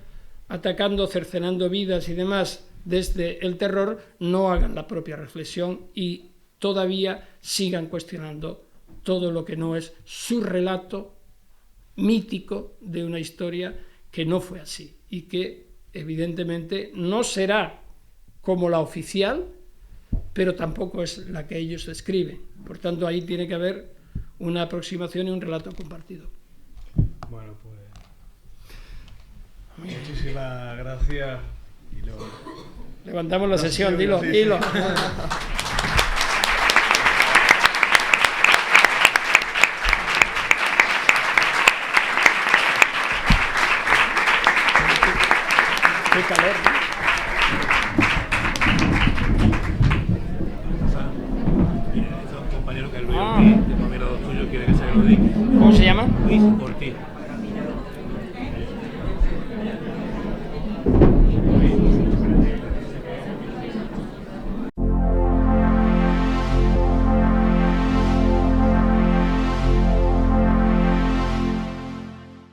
atacando, cercenando vidas y demás desde el terror no hagan la propia reflexión y todavía sigan cuestionando todo lo que no es su relato mítico de una historia que no fue así y que evidentemente no será como la oficial, pero tampoco es la que ellos describen. Por tanto, ahí tiene que haber una aproximación y un relato compartido. Bueno, pues muchísimas gracias. Levantamos la sesión, dilo. Qué calor. Es un compañero que es Luis Ortiz, de amigo tuyo, quiere que se lo diga. ¿Cómo se llama? Luis Ortiz.